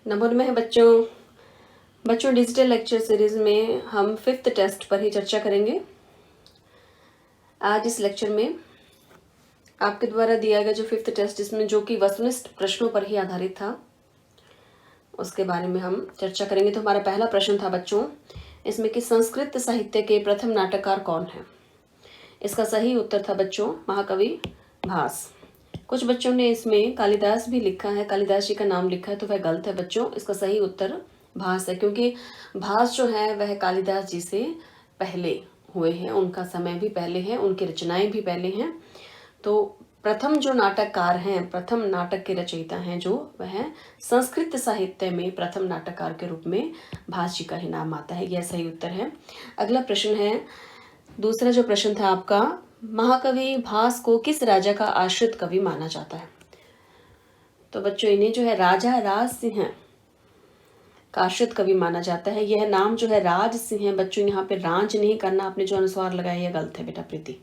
नमोन्नय है बच्चों digital lecture series में हम 5th टेस्ट पर ही चर्चा करेंगे। आज इस लेक्चर में आपके द्वारा दिया गया जो 5th टेस्ट इसमें जो कि वस्तुनिष्ठ प्रश्नों पर ही आधारित था, उसके बारे में हम चर्चा करेंगे। तो हमारा पहला प्रश्न था बच्चों इसमें कि संस्कृत साहित्य के प्रथम नाटककार कौन है। इसका सही उत्तर था बच्चों महाकवि भास। कुछ बच्चों ने इसमें कालिदास भी लिखा है, कालिदास जी का नाम लिखा है, तो वह गलत है बच्चों। इसका सही उत्तर भास है, क्योंकि भास जो है वह कालिदास जी से पहले हुए हैं, उनका समय भी पहले है, उनकी रचनाएं भी पहले हैं। तो प्रथम जो नाटककार हैं, प्रथम नाटक के रचयिता हैं जो, वह संस्कृत साहित्य में प्रथम नाटककार के रूप में भास जी का ही नाम आता है। यह सही उत्तर है। अगला प्रश्न है, दूसरा जो प्रश्न था आपका, महाकवि भास को किस राजा का आश्रित कवि माना जाता है। तो बच्चों इन्हें जो है राजा राज सिंह का आश्रित कवि माना जाता है। यह नाम जो है राज सिंह है बच्चों, यहाँ पे राज नहीं करना, आपने जो अनुस्वार लगाया यह गलत है बेटा प्रीति,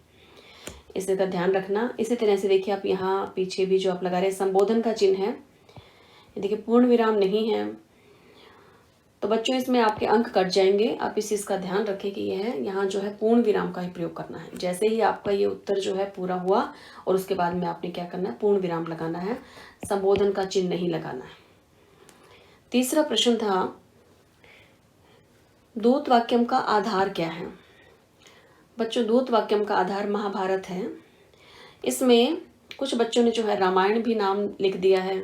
इसका ध्यान रखना। इसी तरह से देखिए आप यहाँ पीछे भी जो आप लगा रहे हैं संबोधन का चिन्ह है, देखिए पूर्ण विराम नहीं है, तो बच्चों इसमें आपके अंक कट जाएंगे। आप इस चीज़ का ध्यान रखें कि यह यहाँ जो है पूर्ण विराम का ही प्रयोग करना है। जैसे ही आपका ये उत्तर जो है पूरा हुआ और उसके बाद में आपने क्या करना है, पूर्ण विराम लगाना है, संबोधन का चिन्ह नहीं लगाना है। तीसरा प्रश्न था, दूत वाक्यम का आधार क्या है। बच्चों दूत वाक्यम का आधार महाभारत है। इसमें कुछ बच्चों ने जो है रामायण भी नाम लिख दिया है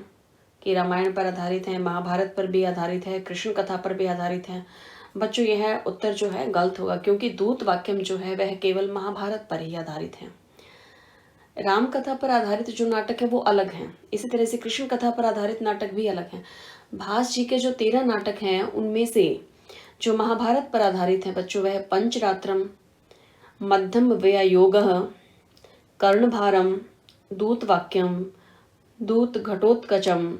कि रामायण पर आधारित है, महाभारत पर भी आधारित है, कृष्ण कथा पर भी आधारित है। बच्चों यह उत्तर जो है गलत होगा, क्योंकि दूत वाक्यम जो है वह केवल महाभारत पर ही आधारित है। राम कथा पर आधारित जो नाटक है वो अलग है, इसी तरह से कृष्ण कथा पर आधारित नाटक भी अलग है। भास जी के जो 13 नाटक हैं उनमें से जो महाभारत पर आधारित है बच्चों वह पंचरात्रम, मध्यम व्ययोगः, कर्णभारम, दूत वाक्यम, दूत घटोत्कचम,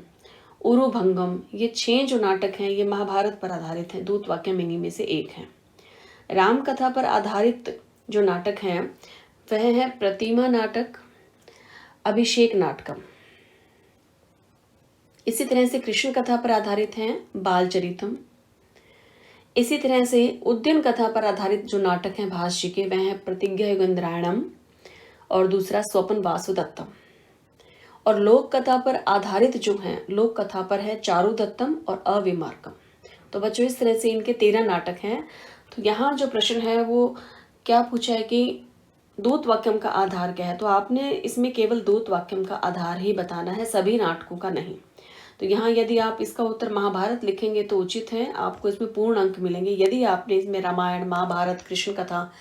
उरुभंगम, ये 6 जो नाटक हैं ये महाभारत पर आधारित हैं। दूत वाक्यम इन्हीं में से एक है। राम कथा पर आधारित जो नाटक हैं वह है प्रतिमा नाटक, अभिषेक नाटकम। इसी तरह से कृष्ण कथा पर आधारित हैं बालचरितम। इसी तरह से उद्यन कथा पर आधारित जो नाटक हैं भास जी के वह है प्रतिज्ञा युगंधरायणम और दूसरा स्वपन वासुदत्तम। और लोक कथा पर आधारित जो है, लोक कथा पर है चारुदत्तम और अविमार्कम। तो बच्चों इस तरह से इनके 13 नाटक हैं। तो यहाँ जो प्रश्न है वो क्या पूछा है कि दूत वाक्यम का आधार क्या है, तो आपने इसमें केवल दूत वाक्यम का आधार ही बताना है, सभी नाटकों का नहीं। तो यहाँ यदि आप इसका उत्तर महाभारत लिखेंगे तो उचित है, आपको इसमें पूर्ण अंक मिलेंगे। यदि आपने इसमें रामायण, महाभारत, कृष्ण कथा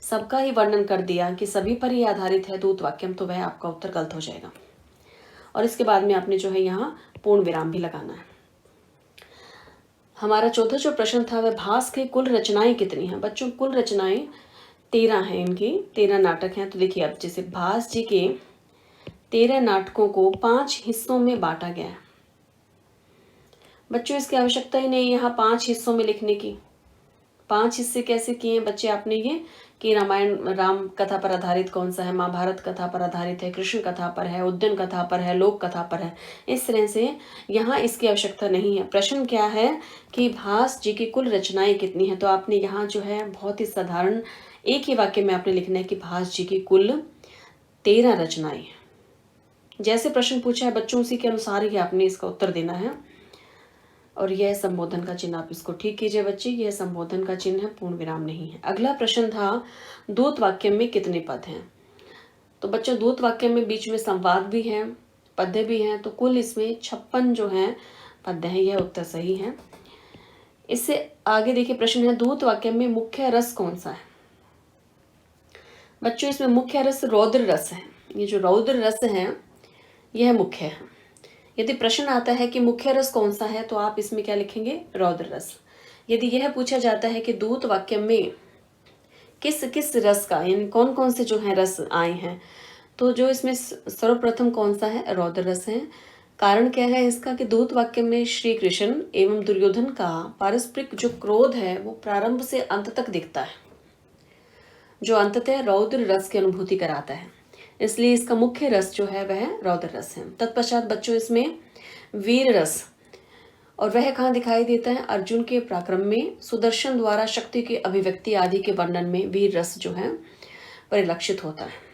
सबका ही वर्णन कर दिया कि सभी पर ही आधारित है दूत वाक्यम, तो वह आपका उत्तर गलत हो जाएगा। और इसके बाद में आपने जो है यहाँ पूर्ण विराम भी लगाना है। हमारा चौथा जो प्रश्न था वह भास की कुल रचनाएं कितनी हैं। बच्चों कुल रचनाएं 13 हैं, इनकी 13 नाटक हैं। तो देखिए अब जैसे भास जी के 13 नाटकों को 5 हिस्सों में बांटा गया है। बच्चों इसकी आवश्यकता ही नहीं यहाँ 5 हिस्सों में लिखने की। 5 हिस्से कैसे किए हैं बच्चे आपने, ये कि रामायण राम कथा पर आधारित कौन सा है, महाभारत कथा पर आधारित है, कृष्ण कथा पर है, उद्यन कथा पर है, लोक कथा पर है। इस तरह से यहाँ इसकी आवश्यकता नहीं है। प्रश्न क्या है कि भास जी की कुल रचनाएं कितनी है, तो आपने यहाँ जो है बहुत ही साधारण एक ही वाक्य में आपने लिखना है कि भास जी की कुल 13 रचनाएं। जैसे प्रश्न पूछा है बच्चों उसी के अनुसार ही आपने इसका उत्तर देना है। और यह संबोधन का चिन्ह, आप इसको ठीक कीजिए बच्चे, यह संबोधन का चिन्ह है, पूर्ण विराम नहीं है। अगला प्रश्न था दूत वाक्य में कितने पद हैं। तो बच्चों दूत वाक्य में बीच में संवाद भी है, पद्य भी हैं, तो कुल इसमें 56 जो है पद्य हैं। यह उत्तर सही है। इससे आगे देखिए प्रश्न है दूत वाक्य में मुख्य रस कौन सा है। बच्चों इसमें मुख्य रस रौद्र रस है। ये जो रौद्र रस है यह मुख्य है। यदि प्रश्न आता है कि मुख्य रस कौन सा है तो आप इसमें क्या लिखेंगे, रौद्र रस। यदि यह पूछा जाता है कि दूत वाक्य में किस किस रस का, यानी कौन कौन से जो है रस आए हैं, तो जो इसमें सर्वप्रथम कौन सा है, रौद्र रस है। कारण क्या है इसका कि दूत वाक्य में श्री कृष्ण एवं दुर्योधन का पारस्परिक जो क्रोध है वो प्रारंभ से अंत तक दिखता है, जो अंततः रौद्र रस की अनुभूति कराता है। इसलिए इसका मुख्य रस जो है वह रौद्र रस है। तत्पश्चात बच्चों इसमें वीर रस और वह कहाँ दिखाई देता है? अर्जुन के पराक्रम में, सुदर्शन द्वारा शक्ति की अभिव्यक्ति आदि के वर्णन में वीर रस जो है परिलक्षित होता है।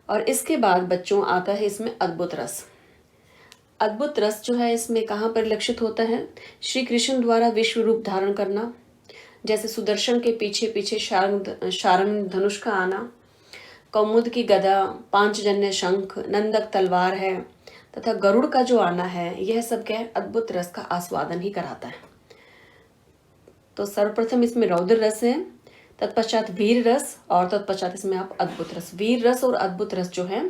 और इसके बाद बच्चों आता है इसमें अद्भुत रस। अद्भुत रस जो है इसमें कहाँ परिलक्षित होता है? श्री कृष्ण द्वारा विश्व रूप धारण करना, जैसे सुदर्शन के पीछे पीछे शारंग धनुष का आना, कौमुद की गदा, पांचजन्य शंख, नंदक तलवार है तथा गरुड़ का जो आना है, यह सब क्या है? अद्भुत रस का आस्वादन ही कराता है। तो सर्वप्रथम इसमें रौद्र रस है, तत्पश्चात वीर रस और तत्पश्चात इसमें आप अद्भुत रस। वीर रस और अद्भुत रस जो है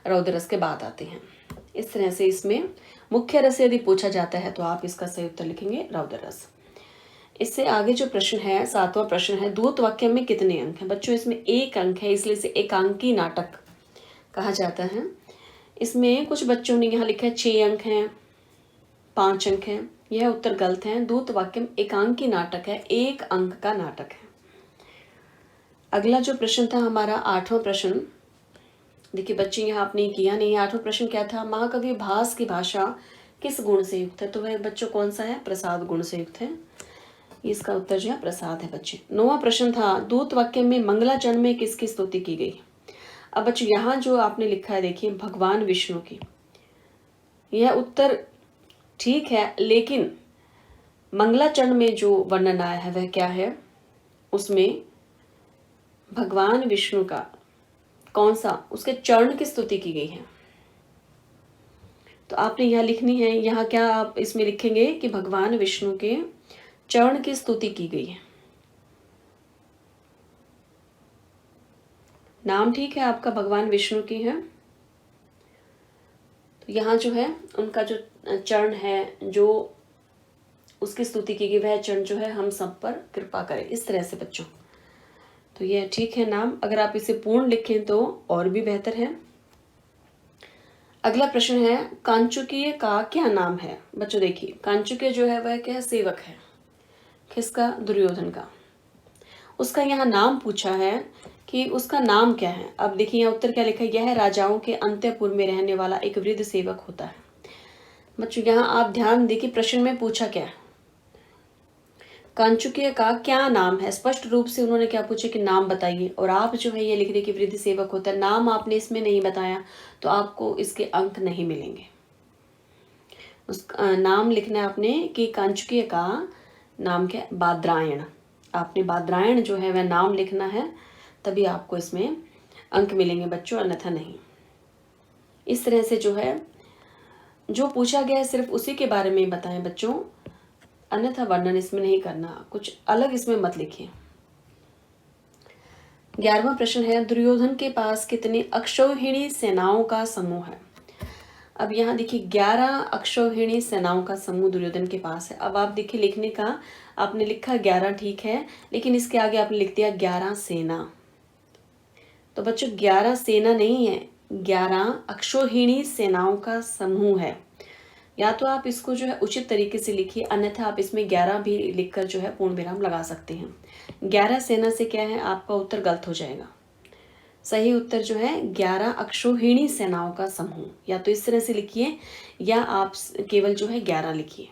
रौद्र रस के बाद आते हैं। इस तरह से इसमें मुख्य रस यदि पूछा जाता है तो आप इसका सही उत्तर लिखेंगे रौद्र रस। इससे आगे जो प्रश्न है, 7वां प्रश्न है, दूत वाक्य में कितने अंक हैं? बच्चों इसमें 1 अंक है, इसलिए इसे एकांकी नाटक कहा जाता है। इसमें कुछ बच्चों ने यहाँ लिखा है 6 अंक हैं, 5 अंक हैं। यह उत्तर गलत है। दूत वाक्य में एकांकी नाटक है, 1 अंक का नाटक है। अगला जो प्रश्न था हमारा 8वां प्रश्न, देखिए बच्चे यहाँ आपने किया नहीं। 8वां प्रश्न क्या था? महाकवि भास की भाषा किस गुण से युक्त है? तो वह बच्चों कौन सा है? प्रसाद गुण से युक्त है। इसका उत्तर जो है प्रसाद है बच्चे। 9वां प्रश्न था, दूत वाक्य में मंगलाचरण में किसकी स्तुति की गई? अब बच्चों यहाँ जो आपने लिखा है देखिए भगवान विष्णु की, यह उत्तर ठीक है, लेकिन मंगलाचरण में जो वर्णन आया है वह क्या है? उसमें भगवान विष्णु का कौन सा, उसके चरण की स्तुति की गई है। तो आपने यहाँ लिखनी है, यहाँ क्या आप इसमें लिखेंगे कि भगवान विष्णु के चरण की स्तुति की गई है। नाम ठीक है आपका भगवान विष्णु की है, तो यहाँ जो है उनका जो चरण है, जो उसकी स्तुति की गई, वह चरण जो है हम सब पर कृपा करें। इस तरह से बच्चों, तो यह ठीक है नाम। अगर आप इसे पूर्ण लिखें तो और भी बेहतर है। अगला प्रश्न है, कांचुकीय का क्या नाम है? बच्चों देखिए कांचुकीय जो है वह क्या है? सेवक है। किसका? दुर्योधन का। उसका यहाँ नाम पूछा है कि उसका नाम क्या है। अब देखिए यहाँ उत्तर क्या लिखा है? यह राजाओं के अंतःपुर में रहने वाला एक वृद्ध सेवक होता है। बच्चों यहाँ आप ध्यान देखिए प्रश्न में पूछा क्या है? कांचुकीय का क्या नाम है। स्पष्ट रूप से उन्होंने क्या पूछा कि नाम बताइए, और आप जो है ये लिख रहे कि वृद्ध सेवक होता है। नाम आपने इसमें नहीं बताया तो आपको इसके अंक नहीं मिलेंगे। उस नाम लिखना है आपने कि कांचुकीय का नाम क्या? बादरायण। आपने बादरायण जो है वह नाम लिखना है, तभी आपको इसमें अंक मिलेंगे बच्चों, अन्यथा नहीं। इस तरह से जो है जो पूछा गया है सिर्फ उसी के बारे में बताएं बच्चों, अन्यथा वर्णन इसमें नहीं करना, कुछ अलग इसमें मत लिखिए। 11वां प्रश्न है, दुर्योधन के पास कितनी अक्षौहिणी सेनाओं का समूह है? अब यहाँ देखिए 11 अक्षौहिणी सेनाओं का समूह दुर्योधन के पास है। अब आप देखिए लिखने का आपने लिखा 11 ठीक है, लेकिन इसके आगे आपने लिख दिया 11 सेना। तो बच्चों 11 सेना नहीं है, 11 अक्षौहिणी सेनाओं का समूह है। या तो आप इसको जो है उचित तरीके से लिखिए, अन्यथा आप इसमें 11 भी लिखकर जो है पूर्ण विराम लगा सकते हैं। 11 सेना से क्या है, आपका उत्तर गलत हो जाएगा। सही उत्तर जो है 11 अक्षौहिणी सेनाओं का समूह। या तो इस तरह से लिखिए या आप केवल जो है 11 लिखिए,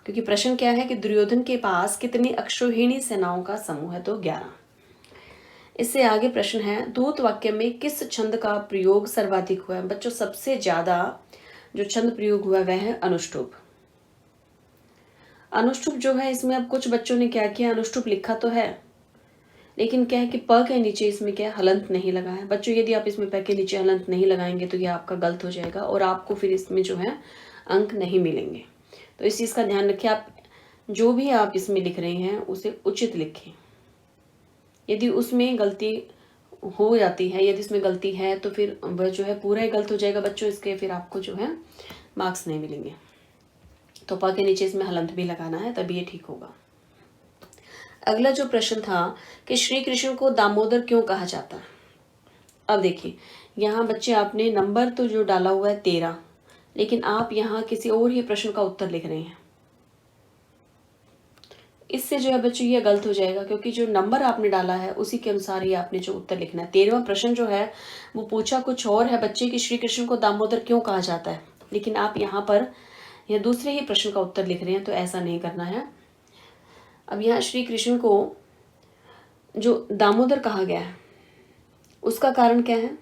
क्योंकि प्रश्न क्या है कि दुर्योधन के पास कितनी अक्षौहिणी सेनाओं का समूह है, तो 11। इससे आगे प्रश्न है, दूत वाक्य में किस छंद का प्रयोग सर्वाधिक हुआ है? बच्चों सबसे ज्यादा जो छंद प्रयोग हुआ वह है अनुष्टुप। अनुष्टुप जो है इसमें अब कुछ बच्चों ने क्या किया, अनुष्टुप लिखा तो है लेकिन क्या है कि प के नीचे इसमें क्या हलंत नहीं लगा है। बच्चों यदि आप इसमें प के नीचे हलंत नहीं लगाएंगे तो ये आपका गलत हो जाएगा और आपको फिर इसमें जो है अंक नहीं मिलेंगे। तो इस चीज़ का ध्यान रखिए, आप जो भी आप इसमें लिख रहे हैं उसे उचित लिखें। यदि उसमें गलती हो जाती है, यदि इसमें गलती है तो फिर वह जो है पूरा ही गलत हो जाएगा बच्चों, इसके फिर आपको जो है मार्क्स नहीं मिलेंगे। तो प के नीचे इसमें हलंत भी लगाना है, तभी ये ठीक होगा। अगला जो प्रश्न था कि श्री कृष्ण को दामोदर क्यों कहा जाता है? अब देखिए यहाँ बच्चे आपने नंबर तो जो डाला हुआ है 13, लेकिन आप यहाँ किसी और ही प्रश्न का उत्तर लिख रहे हैं। इससे जो है बच्चों ये गलत हो जाएगा, क्योंकि जो नंबर आपने डाला है उसी के अनुसार ही आपने जो उत्तर लिखना है। 13वां प्रश्न जो है वो पूछा कुछ और है बच्चे कि श्री कृष्ण को दामोदर क्यों कहा जाता है, लेकिन आप यहाँ पर या दूसरे ही प्रश्न का उत्तर लिख रहे हैं, तो ऐसा नहीं करना है। अब यहाँ श्री कृष्ण को जो दामोदर कहा गया है उसका कारण क्या है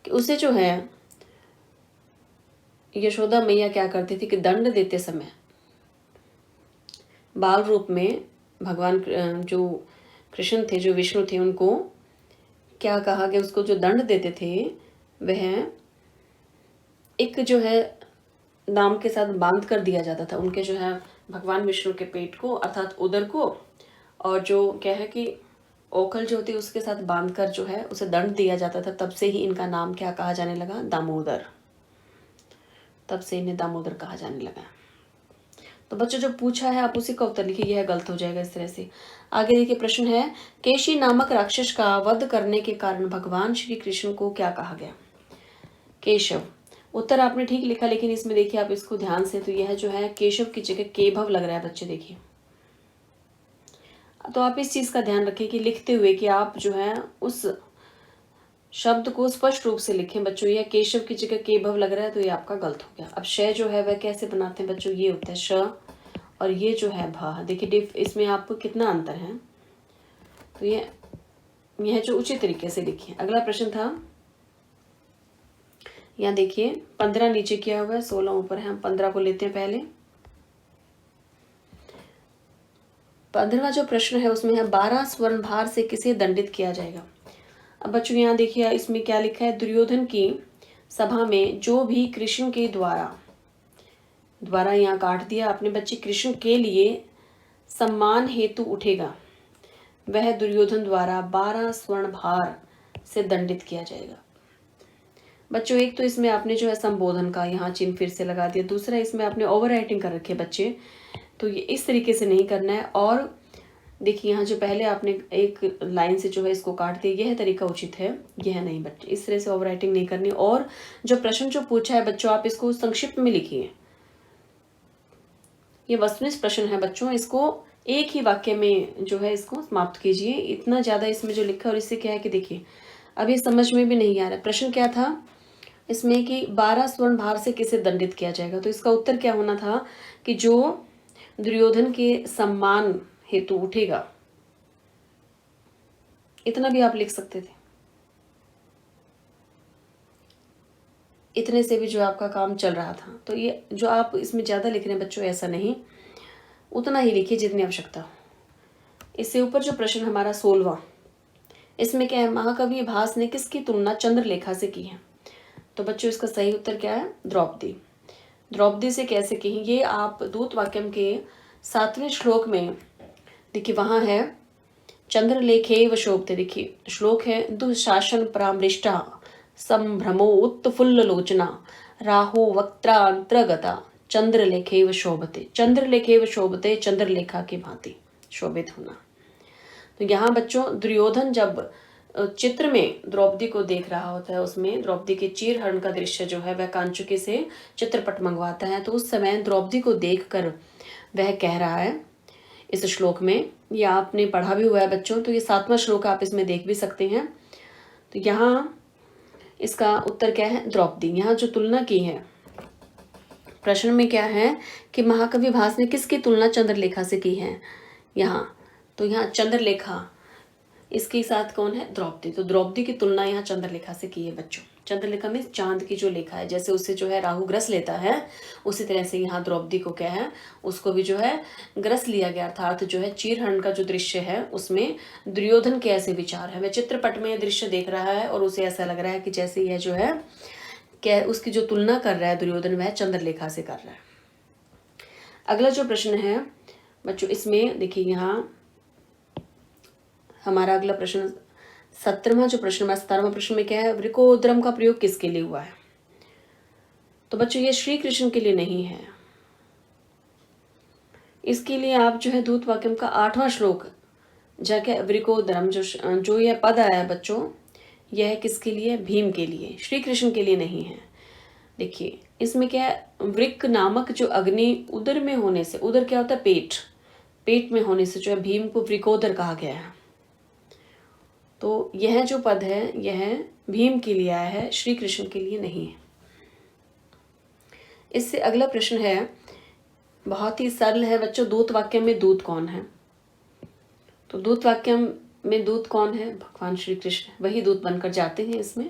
कि उसे जो है यशोदा मैया क्या करती थी कि दंड देते समय बाल रूप में भगवान जो कृष्ण थे, जो विष्णु थे, उनको क्या कहा गया, उसको जो दंड देते थे वह एक जो है नाम के साथ बांध कर दिया जाता था उनके जो है भगवान विष्णु के पेट को, अर्थात उदर को, और जो क्या है कि ओखल जो होती है उसके साथ बांध कर जो है उसे दंड दिया जाता था। तब से ही इनका नाम क्या कहा जाने लगा, दामोदर। तब से इन्हें दामोदर कहा जाने लगा। तो बच्चों जो पूछा है आप उसी का उत्तर लिखिए, यह गलत हो जाएगा इस तरह से। आगे देखिए प्रश्न है, केशी नामक राक्षस का वध करने के कारण भगवान श्री कृष्ण को क्या कहा गया। केशव। उत्तर आपने ठीक लिखा, लेकिन इसमें देखिए आप इसको ध्यान से, तो यह जो है केशव की जगह केभव लग रहा है बच्चे, देखिए। तो आप इस चीज का ध्यान रखें कि लिखते हुए कि आप जो है उस शब्द को स्पष्ट रूप से लिखें बच्चों। यह केशव की जगह केभव लग रहा है, तो ये आपका गलत हो गया। अब श जो है वह कैसे बनाते हैं बच्चों, ये होता है श, और ये जो है भा। देखिए इसमें आपको कितना अंतर है, तो यह जो उचित तरीके से लिखिए। अगला प्रश्न था, यहाँ देखिए 15 नीचे किया हुआ है, 16 ऊपर है, हम 15 को लेते हैं पहले। 15वां जो प्रश्न है उसमें है 12 स्वर्ण भार से किसे दंडित किया जाएगा। अब बच्चों यहाँ देखिए इसमें क्या लिखा है, दुर्योधन की सभा में जो भी कृष्ण के द्वारा यहाँ काट दिया अपने बच्चे कृष्ण के लिए सम्मान हेतु उठेगा, वह दुर्योधन द्वारा 12 स्वर्ण भार से दंडित किया जाएगा। बच्चों एक तो इसमें आपने जो है संबोधन का यहाँ चिन्ह फिर से लगा दिया, दूसरा इसमें आपने ओवर राइटिंग कर रखी है बच्चे, तो ये इस तरीके से नहीं करना है। और देखिए यहाँ जो पहले आपने एक लाइन से जो है इसको काट दिया, यह तरीका उचित है, यह नहीं बच्चे, इस तरह से ओवर राइटिंग नहीं करनी। और जो प्रश्न जो पूछा है बच्चों आप इसको संक्षिप्त में लिखिए। ये वस्तुनिष्ठ प्रश्न है बच्चों, इसको एक ही वाक्य में जो है इसको समाप्त कीजिए। इतना ज्यादा इसमें जो लिखा है, और इससे क्या है कि देखिए अब ये समझ में भी नहीं आ रहा। प्रश्न क्या था इसमें कि 12 स्वर्ण भार से किसे दंडित किया जाएगा, तो इसका उत्तर क्या होना था कि जो दुर्योधन के सम्मान हेतु उठेगा। इतना भी आप लिख सकते थे, इतने से भी जो आपका काम चल रहा था। तो ये जो आप इसमें ज्यादा लिख रहे हैं बच्चों, ऐसा नहीं, उतना ही लिखिए जितनी आवश्यकता हो। इससे ऊपर जो प्रश्न हमारा 16वां, इसमें क्या है, महाकवि भास ने किसकी तुलना चंद्रलेखा से की है। तो बच्चों इसका सही उत्तर क्या है, द्रौपदी। द्रौपदी से कैसे की, ये आप दूत वाक्यम के 7वें श्लोक में देखिए, वहां है चंद्रलेखे व शोभते। देखिए श्लोक है, दुशासन परामृष्टा संभ्रमो उत्फुल्ल लोचना राहु वक्त्रांतरगता चंद्रलेखे व शोभते। चंद्रलेखे व शोभते, चंद्रलेखा की भांति शोभित होना। तो यहाँ बच्चों दुर्योधन जब चित्र में द्रौपदी को देख रहा होता है, उसमें द्रौपदी के चीरहरण का दृश्य जो है वह कांचुकी से चित्रपट मंगवाता है, तो उस समय द्रौपदी को देखकर वह कह रहा है इस श्लोक में, ये आपने पढ़ा भी हुआ है बच्चों, तो ये 7वां श्लोक आप इसमें देख भी सकते हैं। तो यहाँ इसका उत्तर क्या है, द्रौपदी। यहाँ जो तुलना की है प्रश्न में क्या है कि महाकवि भास ने किसकी तुलना चंद्रलेखा से की है यहाँ, तो यहाँ चंद्रलेखा इसके साथ कौन है, द्रौपदी। तो द्रौपदी की तुलना यहाँ चंद्रलेखा से की है बच्चों। चंद्रलेखा में चांद की जो लेखा है, जैसे उससे जो है राहु ग्रस लेता है, उसी तरह से यहाँ द्रौपदी को क्या है, उसको भी जो है ग्रस लिया गया। अर्थात जो है चीरहरण का जो दृश्य है उसमें दुर्योधन के ऐसे विचार है, वह चित्रपट में दृश्य देख रहा है और उसे ऐसा लग रहा है कि जैसे यह जो है क्या उसकी जो तुलना कर रहा है दुर्योधन, वह चंद्रलेखा से कर रहा है। अगला जो प्रश्न है बच्चों, इसमें देखिए यहाँ हमारा अगला प्रश्न 17वां जो प्रश्न है, 17वां प्रश्न में क्या है, वृकोद्रम का प्रयोग किसके लिए हुआ है। तो बच्चों ये श्री कृष्ण के लिए नहीं है, इसके लिए आप जो है दूत वाक्यम का 8वां श्लोक जाके वृकोद्रम जो यह पद आया है बच्चों, यह किसके लिए, भीम के लिए, श्री कृष्ण के लिए नहीं है। देखिए इसमें क्या है, वृक नामक जो अग्नि उदर में होने से, उदर क्या होता है, पेट, पेट में होने से जो है भीम को वृकोदर कहा गया है। तो यह जो पद है यह भीम के लिए आया है, श्री कृष्ण के लिए नहीं है। इससे अगला प्रश्न है, बहुत ही सरल है बच्चों, दूत वाक्य में दूत कौन है? तो दूत वाक्य में दूत कौन है? भगवान श्री कृष्ण, वही दूत बनकर जाते हैं इसमें।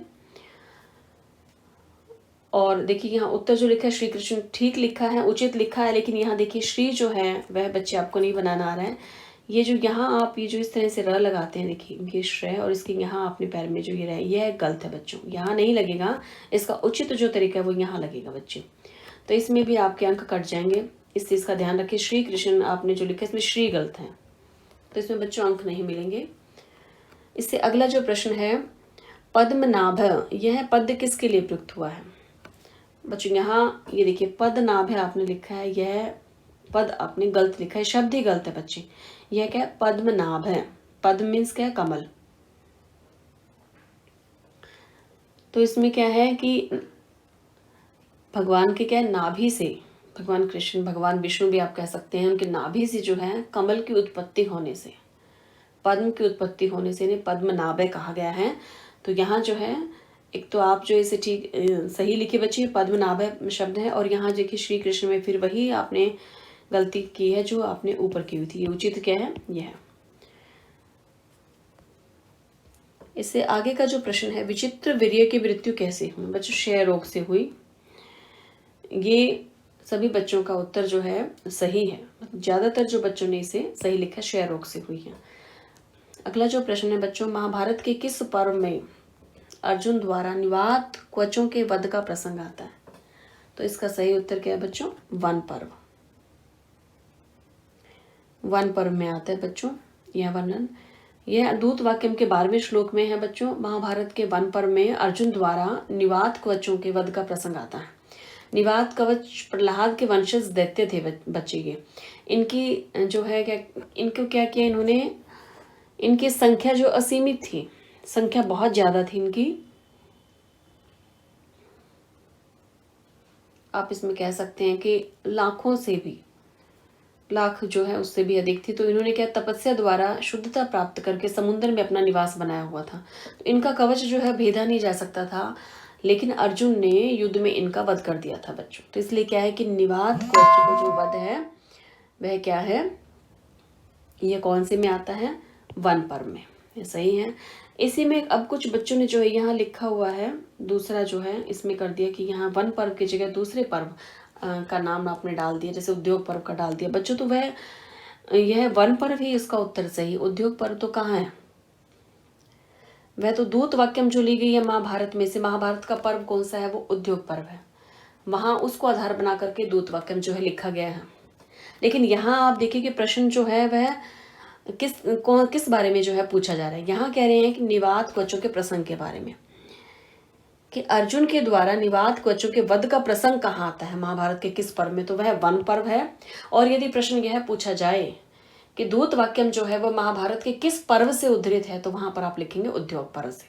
और देखिए यहाँ उत्तर जो लिखा है श्री कृष्ण, ठीक लिखा है, उचित लिखा है, लेकिन यहाँ देखिए श्री जो है वह बच्चे आपको नहीं बनाना आ रहा है। ये जो यहाँ आप ये जो इस तरह से र लगाते हैं, देखिए ये श्रेय और इसके यहाँ अपने पैर में जो ये रहे, यह गलत है बच्चों, यहाँ नहीं लगेगा। इसका उचित जो तरीका है वो यहाँ लगेगा बच्चे। तो इसमें भी आपके अंक कट जाएंगे, इस चीज़ का ध्यान रखिए। श्री कृष्ण आपने जो लिखा है इसमें श्री गलत है, तो इसमें बच्चों अंक नहीं मिलेंगे। इससे अगला जो प्रश्न है, पद्मनाभ, यह पद किसके लिए प्रयुक्त हुआ है? बच्चों यहाँ ये देखिए पद्मनाभ आपने लिखा है, यह पद आपने गलत लिखा है, शब्द ही गलत है बच्चे। यह क्या है? पद्मनाभ है। पद्म मीन्स क्या है? कमल। तो इसमें क्या है कि भगवान के क्या है, नाभि से, भगवान कृष्ण, भगवान विष्णु भी आप कह सकते हैं, उनके नाभि से जो है कमल की उत्पत्ति होने से, पद्म की उत्पत्ति होने से इन्हें पद्मनाभ कहा गया है। तो यहाँ जो है, एक तो आप जो इसे ठीक सही लिखे बच्चे, पद्मनाभ शब्द है, और यहाँ देखिए श्री कृष्ण में फिर वही आपने गलती की है जो आपने ऊपर की हुई थी। ये उचित क्या है? यह है। इससे आगे का जो प्रश्न है, विचित्र वीर्य की मृत्यु कैसे हुई? बच्चों क्षय रोग से हुई। ये सभी बच्चों का उत्तर जो है सही है, ज्यादातर जो बच्चों ने इसे सही लिखा, क्षय रोग से हुई है। अगला जो प्रश्न है बच्चों, महाभारत के किस पर्व में अर्जुन द्वारा निवात क्वचों के वध का प्रसंग आता है? तो इसका सही उत्तर क्या है बच्चों? वन पर्व। वन पर्व में आता है बच्चों यह वर्णन। यह दूत वाक्यम के 12वें श्लोक में है बच्चों। महाभारत के वन पर्व में अर्जुन द्वारा निवात कवचों के वध का प्रसंग आता है। निवात कवच प्रहलाद के वंशज दैत्य थे बच्चे के। इनकी जो है क्या, इनको क्या किया इन्होंने, इनकी संख्या जो असीमित थी, संख्या बहुत ज्यादा थी इनकी, आप इसमें कह सकते हैं कि लाखों से भी, लाख जो है उससे भी अधिक थी। तो इन्होंने क्या, तपस्या द्वारा शुद्धता प्राप्त करके समुद्र में अपना निवास बनाया हुआ था। तो इनका कवच जो है भेदा नहीं जा सकता था, लेकिन अर्जुन ने युद्ध में इनका वध कर दिया था बच्चों। तो इसलिए क्या है कि निवात कवच को जो वध है वह क्या है, यह कौन से में आता है? वन पर्व में। ये सही है। इसी में अब कुछ बच्चों ने जो है यहाँ लिखा हुआ है दूसरा जो है, इसमें कर दिया कि यहाँ वन पर्व की जगह दूसरे पर्व का नाम आपने डाल दिया, जैसे उद्योग पर्व का डाल दिया बच्चों। तो वह यह वन पर्व ही इसका उत्तर सही। उद्योग पर्व तो कहाँ है? वह तो दूत वाक्यम जो ली गई है महाभारत में से, महाभारत का पर्व कौन सा है? वो उद्योग पर्व है। वहां उसको आधार बना करके दूत वाक्यम जो है लिखा गया है। लेकिन यहाँ आप देखिए कि प्रश्न जो है वह किस बारे में जो है पूछा जा रहा है। यहाँ कह रहे हैं कि निवात क्वचों के प्रसंग के बारे में, कि अर्जुन के द्वारा निवात क्वचों के वध का प्रसंग कहाँ आता है महाभारत के किस पर्व में? तो वह वन पर्व है। और यदि प्रश्न यह पूछा जाए कि दूत वाक्यम जो है वह महाभारत के किस पर्व से उद्धृत है, तो वहां पर आप लिखेंगे उद्योग पर्व से।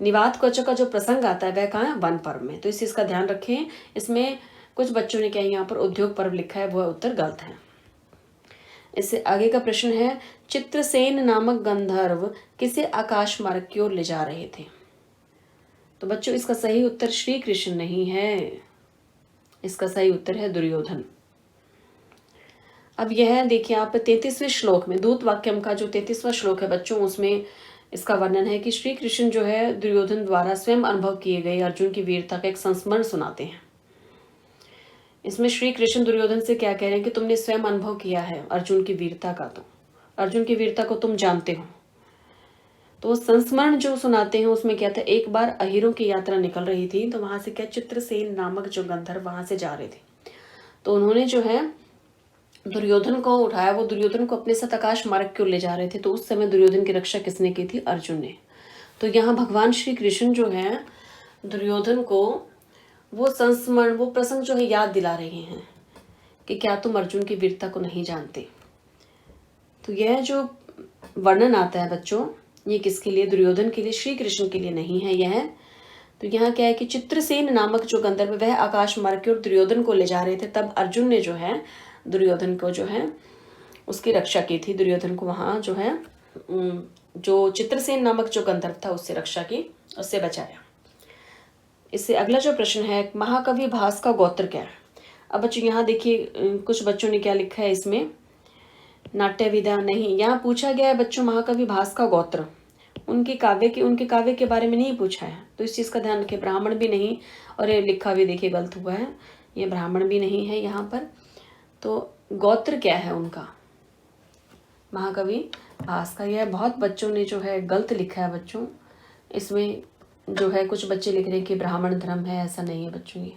निवात क्वचों का जो प्रसंग आता है वह कहाँ है? वन पर्व में। तो इस चीज का ध्यान रखें। इसमें कुछ बच्चों ने क्या यहाँ पर उद्योग पर्व लिखा है, वह उत्तर गलत है। इससे आगे का प्रश्न है, चित्रसेन नामक गंधर्व किसे आकाश मार्ग की ओर ले जा रहे थे? तो बच्चों इसका सही उत्तर श्री कृष्ण नहीं है, इसका सही उत्तर है दुर्योधन। अब यह देखिए आप 33वें श्लोक में, दूत वाक्यम का जो 33वां श्लोक है बच्चों, उसमें इसका वर्णन है कि श्री कृष्ण जो है दुर्योधन द्वारा स्वयं अनुभव किए गए अर्जुन की वीरता का एक संस्मरण सुनाते हैं। इसमें श्री कृष्ण दुर्योधन से क्या कह रहे हैं कि तुमने स्वयं अनुभव किया है अर्जुन की वीरता का, तो अर्जुन की वीरता को तुम जानते हो। तो वो संस्मरण जो सुनाते हैं उसमें क्या था, एक बार अहिरों की यात्रा निकल रही थी, तो वहां से क्या, चित्रसेन नामक जो गंधर्व वहां से जा रहे थे। तो उन्होंने जो है दुर्योधन को उठाया, वो दुर्योधन को अपने साथ आकाश मार्ग की ओर ले जा रहे थे। तो उस समय दुर्योधन की रक्षा किसने की थी? अर्जुन ने। तो यहाँ भगवान श्री कृष्ण जो है दुर्योधन को वो संस्मरण, वो प्रसंग जो है याद दिला रहे हैं कि क्या तुम अर्जुन की वीरता को नहीं जानते। तो यह जो वर्णन आता है बच्चों, ये किसके लिए? दुर्योधन के लिए, श्री कृष्ण के लिए नहीं है यह। तो यहाँ क्या है कि चित्रसेन नामक जो गंधर्व वह आकाश मार्ग की ओर दुर्योधन को ले जा रहे थे, तब अर्जुन ने जो है दुर्योधन को जो है उसकी रक्षा की थी। दुर्योधन को वहां जो है जो चित्रसेन नामक जो गंधर्व था उससे रक्षा की, उससे बचाया। इससे अगला जो प्रश्न है, महाकवि भास का गोत्र क्या है। अब बच्चों यहाँ देखिए कुछ बच्चों ने क्या लिखा है इसमें, नाट्य विधा नहीं, यहाँ पूछा गया है बच्चों महाकवि भास का गोत्र, उनके काव्य के बारे में नहीं पूछा है। तो इस चीज़ का ध्यान रखें। ब्राह्मण भी नहीं, और ये लिखा भी देखिए गलत हुआ है, ये ब्राह्मण भी नहीं है यहाँ पर। तो गोत्र क्या है उनका, महाकवि भास का। यह बहुत बच्चों ने जो है गलत लिखा है बच्चों। इसमें जो है कुछ बच्चे लिख रहे हैं कि ब्राह्मण धर्म है, ऐसा नहीं है बच्चों ये।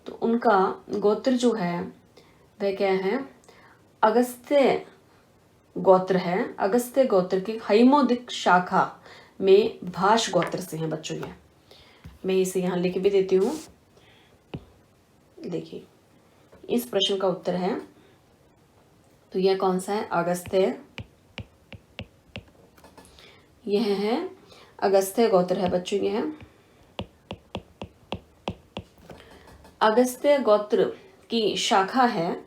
तो उनका गोत्र जो है वह क्या है, अगस्त्य गोत्र है। अगस्त्य गोत्र की हैमोदिक शाखा में भाष गोत्र से हैं बच्चों ये। मैं इसे यहाँ लिख भी देती हूँ। देखिए इस प्रश्न का उत्तर है, तो यह कौन सा है, अगस्त्य। यह है अगस्त्य गोत्र है बच्चों। यह अगस्त्य गोत्र की शाखा है,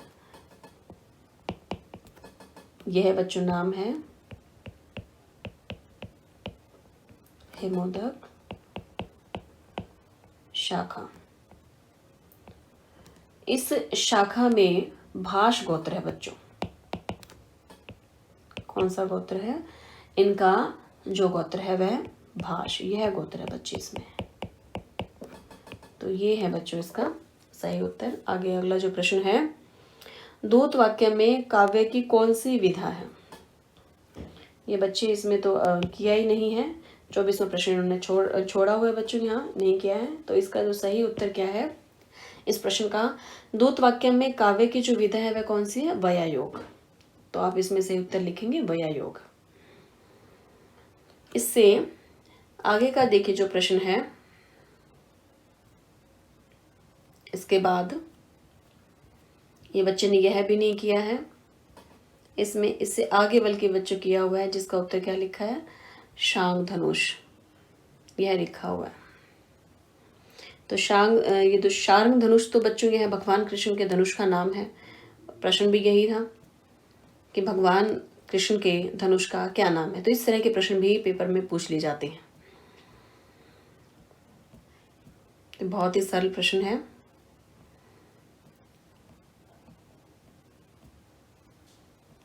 यह बच्चों नाम है हेमोदक शाखा। इस शाखा में भाष गोत्र है बच्चों। कौन सा गोत्र है, इनका जो गोत्र है वह भाष, यह गोत्र है बच्चे इसमें। तो ये है बच्चों इसका सही उत्तर। आगे अगला जो प्रश्न है, दूत वाक्य में काव्य की कौन सी विधा है। ये बच्चे इसमें तो किया ही नहीं है, 24वां प्रश्न उन्होंने छोड़ा हुआ है बच्चों, यहाँ नहीं किया है। तो इसका जो सही उत्तर क्या है इस प्रश्न का, दूत वाक्य में काव्य की जो विधा है वह कौन सी है, वयायोग। तो आप इसमें सही उत्तर लिखेंगे वयायोग। इससे आगे का देखिए जो प्रश्न है, इसके बाद ये बच्चे ने यह भी नहीं किया है इसमें, इससे आगे बल्कि बच्चों किया हुआ है, जिसका उत्तर क्या लिखा है, शांग धनुष, यह लिखा हुआ है। तो ये तो शार्ंग धनुष तो बच्चों यह भगवान कृष्ण के धनुष का नाम है। प्रश्न भी यही था कि भगवान कृष्ण के धनुष का क्या नाम है। तो इस तरह के प्रश्न भी पेपर में पूछ लिए जाते हैं। तो बहुत ही सरल प्रश्न है।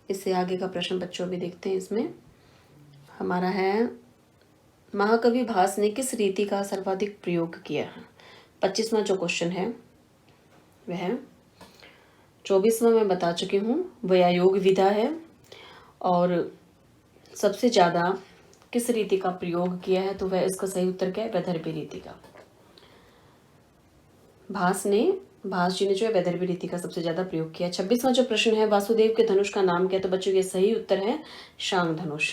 इससे आगे का प्रश्न बच्चों भी देखते हैं। इसमें हमारा है, महाकवि भास ने किस रीति का सर्वाधिक प्रयोग किया है। 25वां जो क्वेश्चन है वह 24वां मैं बता चुकी हूँ, वयायोग विधा है। और सबसे ज़्यादा किस रीति का प्रयोग किया है, तो वह इसका सही उत्तर क्या है, वैदर्भी रीति का। भास जी ने जो है वैदर्भी रीति का सबसे ज्यादा प्रयोग किया। 26वां जो प्रश्न है, वासुदेव के धनुष का नाम क्या है, तो बच्चों ये सही उत्तर है शांग धनुष।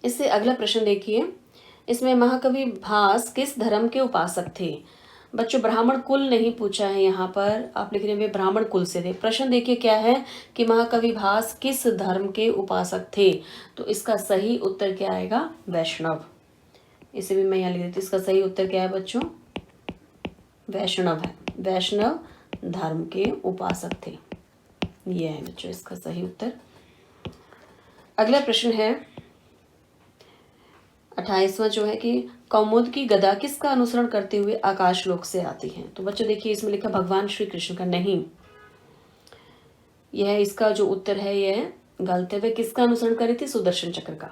इससे अगला प्रश्न देखिए, इसमें महाकवि भास किस धर्म के उपासक थे। बच्चों ब्राह्मण कुल नहीं पूछा है, यहाँ पर आप लिख रहे हैं ब्राह्मण कुल से थे। प्रश्न देखिए क्या है कि महाकवि भास किस धर्म के उपासक थे, तो इसका सही उत्तर क्या आएगा, वैष्णव। इसे भी मैं यहाँ लिख देती हूँ। इसका सही उत्तर क्या है बच्चों, वैष्णव है, वैष्णव धर्म के उपासक थे। यह है बच्चों इसका सही उत्तर। अगला प्रश्न है 28वां जो है कि कौमुद की गदा किसका अनुसरण करते हुए आकाशलोक से आती है। तो बच्चों देखिए इसमें लिखा भगवान श्री कृष्ण का, नहीं, यह इसका जो उत्तर है यह गलत है। वह किसका अनुसरण कर रही थी, सुदर्शन चक्र का।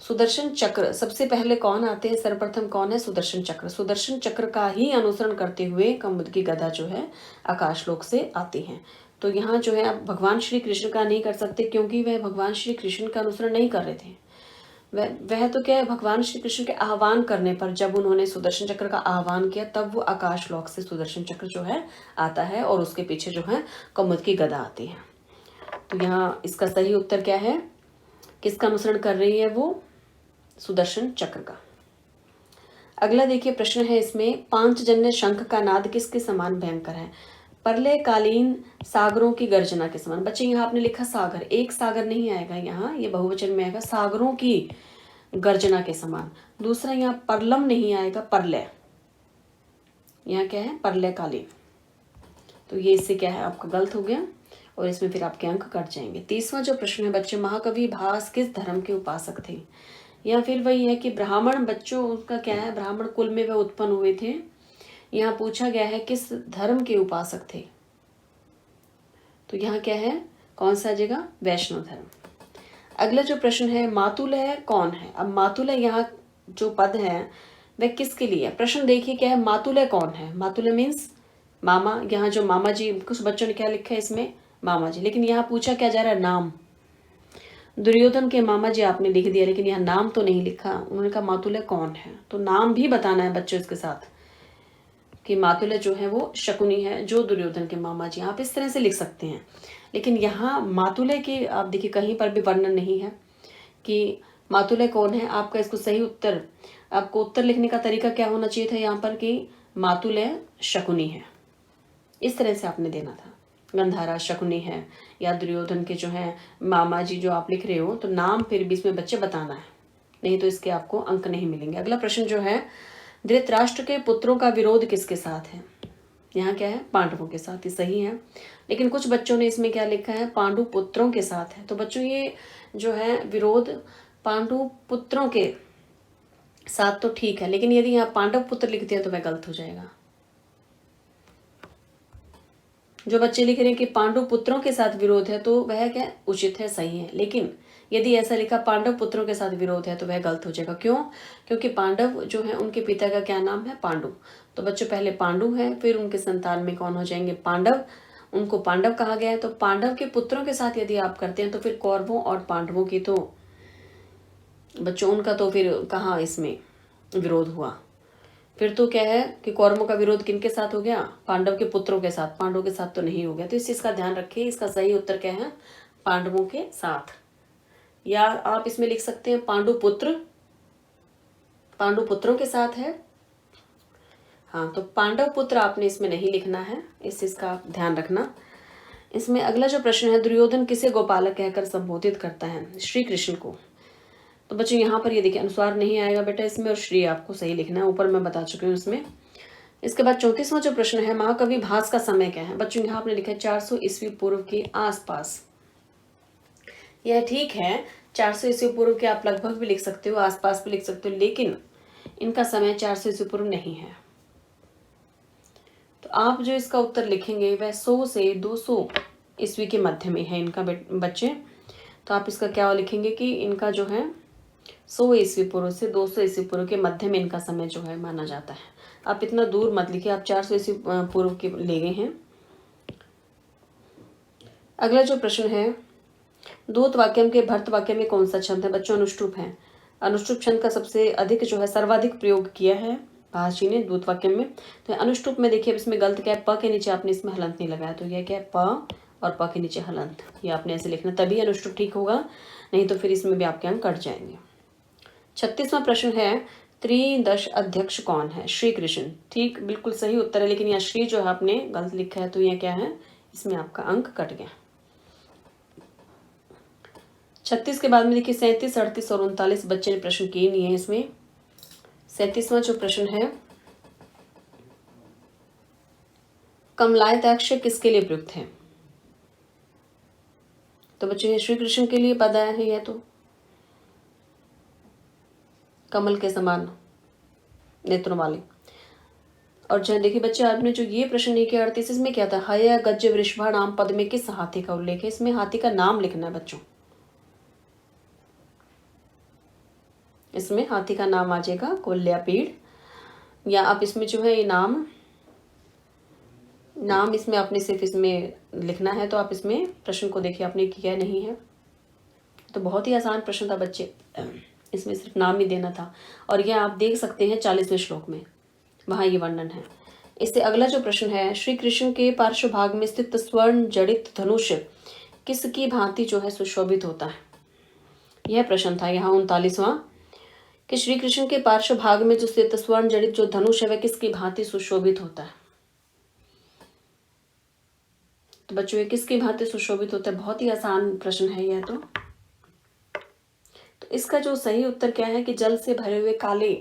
सुदर्शन चक्र सबसे पहले कौन आते हैं, सर्वप्रथम कौन है, सुदर्शन चक्र। सुदर्शन चक्र का ही अनुसरण करते हुए कौमुद की गदा जो है आकाशलोक से आती है। तो यहाँ जो है आप भगवान श्री कृष्ण का नहीं कर सकते, क्योंकि वह भगवान श्री कृष्ण का अनुसरण नहीं कर रहे थे। वह तो क्या है, भगवान श्री कृष्ण के आह्वान करने पर जब उन्होंने सुदर्शन चक्र का आह्वान किया तब वो आकाशलोक से सुदर्शन चक्र जो है आता है, और उसके पीछे जो है कौमुद की गदा आती है। तो यहाँ इसका सही उत्तर क्या है, किसका अनुसरण कर रही है वो, सुदर्शन चक्र का। अगला देखिए प्रश्न है इसमें, पांचजन्य शंख का नाद किसके समान भयंकर है। प्रलयकालीन सागरों की गर्जना के समान। बच्चे यहाँ आपने लिखा सागर, एक सागर नहीं आएगा यहाँ, ये बहुवचन में आएगा, सागरों की गर्जना के समान। दूसरा यहाँ परलम नहीं आएगा, परलय, यहाँ क्या है, प्रलयकालीन। तो ये इससे क्या है आपका गलत हो गया, और इसमें फिर आपके अंक कट जाएंगे। 30वां जो प्रश्न है बच्चे, महाकवि भास किस धर्म के उपासक थे। या फिर वही है कि ब्राह्मण बच्चों, उनका क्या है, ब्राह्मण कुल में वह उत्पन्न हुए थे। यहाँ पूछा गया है किस धर्म के उपासक थे, तो यहाँ क्या है, कौन सा जगह, वैष्णव धर्म। अगला जो प्रश्न है, मातुलय कौन है। अब मातुलय यहाँ जो पद है वह किसके लिए है। प्रश्न देखिए क्या है, मातुलय कौन है। मातुलय मीन्स मामा। यहाँ जो मामा जी, कुछ बच्चों ने क्या लिखा है इसमें, मामा जी, लेकिन यहाँ पूछा क्या जा रहा है, नाम। दुर्योधन के मामा जी आपने लिख दिया, लेकिन यहाँ नाम तो नहीं लिखा। उन्होंने कहा मातुलय कौन है, तो नाम भी बताना है बच्चों इसके साथ कि मातुलय जो है वो शकुनी है, जो दुर्योधन के मामा जी। आप इस तरह से लिख सकते हैं, लेकिन यहाँ मातुलय के आप देखिए कहीं पर भी वर्णन नहीं है कि मातुलय कौन है। आपका इसको सही उत्तर, आपको उत्तर लिखने का तरीका क्या होना चाहिए था यहाँ पर कि मातुलय शकुनी है, इस तरह से आपने देना था। गंधारा शकुनी है या दुर्योधन के जो है मामा जी जो आप लिख रहे हो, तो नाम फिर भी इसमें बच्चे बताना है, नहीं तो इसके आपको अंक नहीं मिलेंगे। अगला प्रश्न जो है, धृतराष्ट्र के पुत्रों का विरोध किसके साथ है। यहाँ क्या है, पांडवों के साथ, ही सही है। लेकिन कुछ बच्चों ने इसमें क्या लिखा है, पांडु पुत्रों के साथ है। तो बच्चों ये जो है विरोध पांडु पुत्रों के साथ तो ठीक है, लेकिन यदि यहाँ पांडव पुत्र लिखते हैं तो वह गलत हो जाएगा। जो बच्चे लिख रहे हैं कि पांडु पुत्रों के साथ विरोध है, तो वह क्या उचित है, सही है। लेकिन यदि ऐसा लिखा पांडव पुत्रों के साथ विरोध है तो वह गलत हो जाएगा। क्यों, क्योंकि पांडव जो है उनके पिता का क्या नाम है, पांडु। तो बच्चों पहले पांडु है, फिर उनके संतान में कौन हो जाएंगे, पांडव। उनको पांडव कहा गया है। तो पांडव के पुत्रों के साथ यदि आप करते हैं तो फिर कौरवों और पांडवों की तो बच्चों उनका तो फिर कहाँ इसमें विरोध हुआ। फिर तो क्या है कि कौरवों का विरोध किनके साथ हो गया, पांडव के पुत्रों के साथ, पांडवों के साथ तो नहीं हो गया। तो इस चीज का ध्यान रखिए। इसका सही उत्तर क्या है, पांडवों के साथ, या आप इसमें लिख सकते हैं पांडु पुत्र, पांडु पुत्रों के साथ है। हाँ, तो पांडव पुत्र आपने इसमें नहीं लिखना है, इस चीज का ध्यान रखना। इसमें अगला जो प्रश्न है, दुर्योधन किसे गोपालक कहकर संबोधित करता है, श्री कृष्ण को। तो बच्चों यहाँ पर ये देखिए अनुस्वार नहीं आएगा बेटा इसमें, और श्री आपको सही लिखना है, ऊपर मैं बता चुकी हूँ इसमें। इसके बाद 34वां जो प्रश्न है, महाकवि भास का समय क्या है। बच्चों यहाँ आपने लिखा है 400 ईस्वी पूर्व के आसपास। यह ठीक है, 400 ईस्वी पूर्व के आप लगभग भी लिख सकते हो, आसपास भी लिख सकते हो, लेकिन इनका समय 400 ईस्वी पूर्व नहीं है। तो आप जो इसका उत्तर लिखेंगे वह 100 से 200 ईस्वी के मध्य में है इनका बच्चे। तो आप इसका क्या लिखेंगे कि इनका जो है 100 ईस्वी पूर्व से 200 ईस्वी पूर्व के मध्य में इनका समय जो है माना जाता है। आप इतना दूर मत लिखिए, आप 400 ईस्वी पूर्व के ले गए हैं। अगला जो प्रश्न है, दूत वाक्यम के भर्त वाक्य में कौन सा छंद है। बच्चों अनुष्टुप है। अनुष्टुप छंद का सबसे अधिक जो है सर्वाधिक प्रयोग किया है भास जी ने दूत वाक्य में। तो अनुष्टुप में देखिए, अब इसमें गलत क्या है, प के नीचे आपने इसमें हलंत नहीं लगाया, तो यह क्या है, प और प के नीचे हलंत, ये आपने ऐसे लिखना, तभी अनुष्टुप ठीक होगा, नहीं तो फिर इसमें भी आपके अंक कट जाएंगे। 36वां प्रश्न है, त्रिदश अध्यक्ष कौन है, श्री कृष्ण। ठीक, बिल्कुल सही उत्तर है, लेकिन यहाँ श्री जो है आपने गलत लिखा है, तो यह क्या है, इसमें आपका अंक कट गया। 36 के बाद में देखिए 37, 38 और 39 बच्चे ने प्रश्न किए नहीं है इसमें। 37वां जो प्रश्न है, कमलायताक्ष किसके लिए प्रयुक्त है। तो बच्चों ये श्री कृष्ण के लिए पद आया है, यह तो कमल के समान नेत्रों वाले। और जहाँ देखिए बच्चे, आपने जो ये प्रश्न नहीं किया 38 में क्या था, हय गज वृषभा नाम पद में किस हाथी का उल्लेख है। इसमें हाथी का नाम लिखना है बच्चों, इसमें हाथी का नाम आ जाएगा कोल्यापीड़, या आप इसमें जो है ये नाम इसमें आपने सिर्फ इसमें लिखना है। तो आप इसमें प्रश्न को देखिए आपने किया नहीं है, तो बहुत ही आसान प्रश्न था बच्चे, इसमें सिर्फ नाम ही देना था। और यह आप देख सकते हैं 40वें श्लोक में, वहाँ ये वर्णन है। इससे अगला जो प्रश्न है, श्री कृष्ण के पार्श्व भाग में स्थित स्वर्ण जड़ित धनुष किसकी भांति जो है सुशोभित होता है। यह प्रश्न था यहाँ 39वां, कि श्री कृष्ण के पार्श्व भाग में जो स्थित स्वर्ण जड़ित जो धनुष है वह किसकी भांति सुशोभित होता है। तो बच्चों ये किसकी भांति सुशोभित होता है, बहुत ही आसान प्रश्न है यह तो इसका जो सही उत्तर क्या है कि जल से भरे हुए काले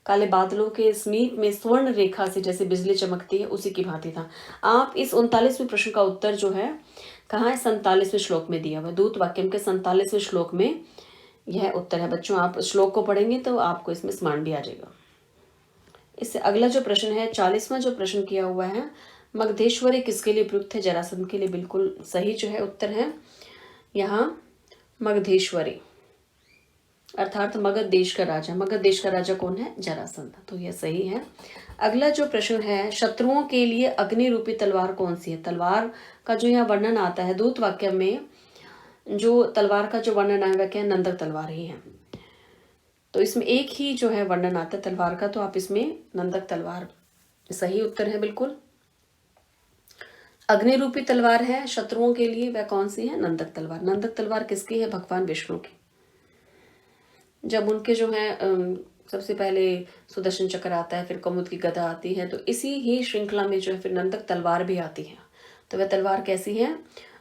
काले बादलों के समीप में स्वर्ण रेखा से जैसे बिजली चमकती है, उसी की भांति था। आप इस 39वें प्रश्न का उत्तर जो है कहाँ है, 47वें श्लोक में दिया हुआ। दूत वाक्यम के 47वें श्लोक में यह उत्तर है बच्चों। आप श्लोक को पढ़ेंगे तो आपको इसमें स्मरण भी आ जाएगा। इससे अगला जो प्रश्न है 40वां जो प्रश्न किया हुआ है, मगधेश्वरी किसके लिए प्रयुक्त है? जरासंध के लिए। बिल्कुल सही जो है उत्तर है यहाँ मगधेश्वरी, अर्थात मगध देश का राजा। मगध देश का राजा कौन है? जरासंध। तो यह सही है। अगला जो प्रश्न है, शत्रुओं के लिए अग्नि रूपी तलवार कौन सी है? तलवार का जो यहाँ वर्णन आता है दूत वाक्य में, जो तलवार का जो वर्णन है वह क्या है? नंदक तलवार ही है। तो इसमें एक ही जो है वर्णन आता है तलवार का, तो आप इसमें नंदक तलवार सही उत्तर है बिल्कुल। अग्नि रूपी तलवार है शत्रुओं के लिए, वह कौन सी है? नंदक तलवार। नंदक तलवार किसकी है? भगवान विष्णु की। जब उनके जो है सबसे पहले सुदर्शन चक्र आता है, फिर कमुद की गदा आती है, तो इसी ही श्रृंखला में जो है फिर नंदक तलवार भी आती है। तो वह तलवार कैसी है?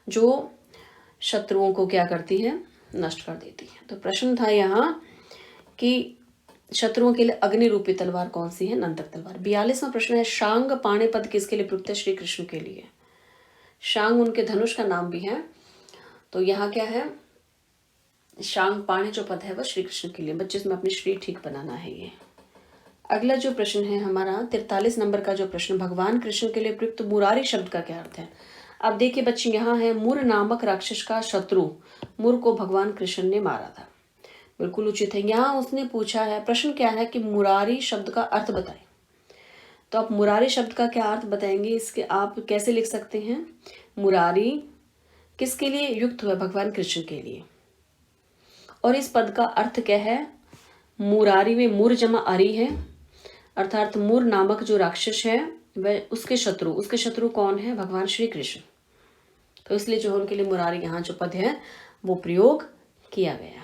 जो शत्रुओं को क्या करती है? नष्ट कर देती है। तो प्रश्न था यहाँ कि शत्रुओं के लिए अग्नि रूपी तलवार कौन सी है? नंदक तलवार। 42वां प्रश्न है, शांग पाणे पद किसके लिए प्रयुक्त है? श्री कृष्ण के लिए। शांग उनके धनुष का नाम भी है। तो यहाँ क्या है? शांग पाणे जो पद है वह श्री कृष्ण के लिए। बच्चे इसमें अपनी श्री ठीक बनाना है ये। अगला जो प्रश्न है हमारा 43 नंबर का जो प्रश्न, भगवान कृष्ण के लिए प्रयुक्त मुरारी शब्द का क्या अर्थ है? अब देखिए बच्चे, यहाँ है मुर नामक राक्षस का शत्रु, मुर को भगवान कृष्ण ने मारा था। बिल्कुल उचित है। यहाँ उसने पूछा है, प्रश्न क्या है कि मुरारी शब्द का अर्थ बताएं। तो आप मुरारी शब्द का क्या अर्थ बताएंगे? इसके आप कैसे लिख सकते हैं? मुरारी किसके लिए युक्त हुआ? भगवान कृष्ण के लिए। और इस पद का अर्थ क्या है? मुरारी में मुर जमा अरी है, अर्थात मुर नामक जो राक्षस है वह उसके शत्रु कौन है? भगवान श्री कृष्ण। तो इसलिए जो उनके लिए मुरारी यहाँ जो पद है वो प्रयोग किया गया।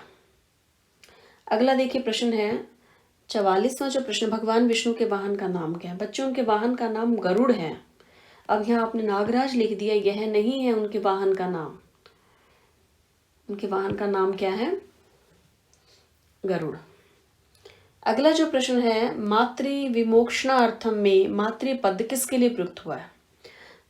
अगला देखिए प्रश्न है 44वां जो प्रश्न, भगवान विष्णु के वाहन का नाम क्या है? बच्चों उनके वाहन का नाम गरुड़ है। अब यहाँ आपने नागराज लिख दिया, यह नहीं है उनके वाहन का नाम। उनके वाहन का नाम क्या है? गरुड़। अगला जो प्रश्न है, मातृ विमोक्षणार्थम में मातृ पद किसके लिए प्रयुक्त हुआ है?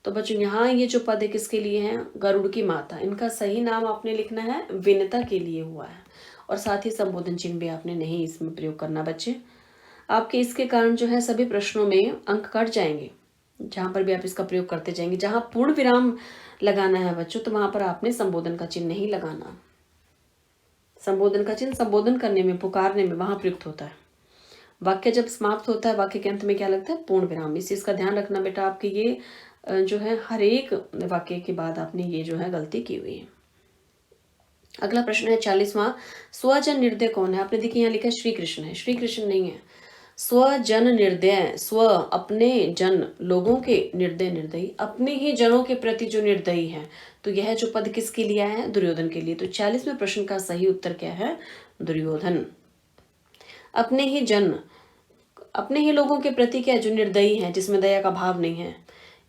तो बच्चों यहाँ ये जो पद है किसके लिए है? गरुड़ की माता। इनका सही नाम आपने लिखना है, विनता के लिए हुआ है। और साथ ही संबोधन चिन्ह भी आपने नहीं इसमें प्रयोग करना बच्चे। आपके इसके कारण जो है सभी प्रश्नों में अंक कट जाएंगे, जहां पर भी आप इसका प्रयोग करते जाएंगे। जहां पूर्ण विराम लगाना है बच्चों, तो वहां पर आपने संबोधन का चिन्ह नहीं लगाना। संबोधन का चिन्ह संबोधन करने में, पुकारने में वहां प्रयुक्त होता है। वाक्य जब समाप्त होता है, वाक्य के अंत में क्या लगता है? पूर्ण विराम। इस चीज का ध्यान रखना बेटा। आपके ये जो है हर एक वाक्य के बाद आपने ये जो है गलती की हुई है। अगला प्रश्न है 40वां, स्वजन निर्दय कौन है? आपने देखिए यहाँ लिखा है श्री कृष्ण है। श्री कृष्ण नहीं है। स्वजन निर्दय, स्व अपने, जन लोगों के, निर्दय निर्दयी, अपने ही जनों के प्रति जो निर्दयी है। तो यह जो पद किसके लिए आया है? दुर्योधन के लिए। तो 40वें प्रश्न का सही उत्तर क्या है? दुर्योधन। अपने ही जन, अपने ही लोगों के प्रति क्या? जो निर्दयी है, जिसमें दया का भाव नहीं है।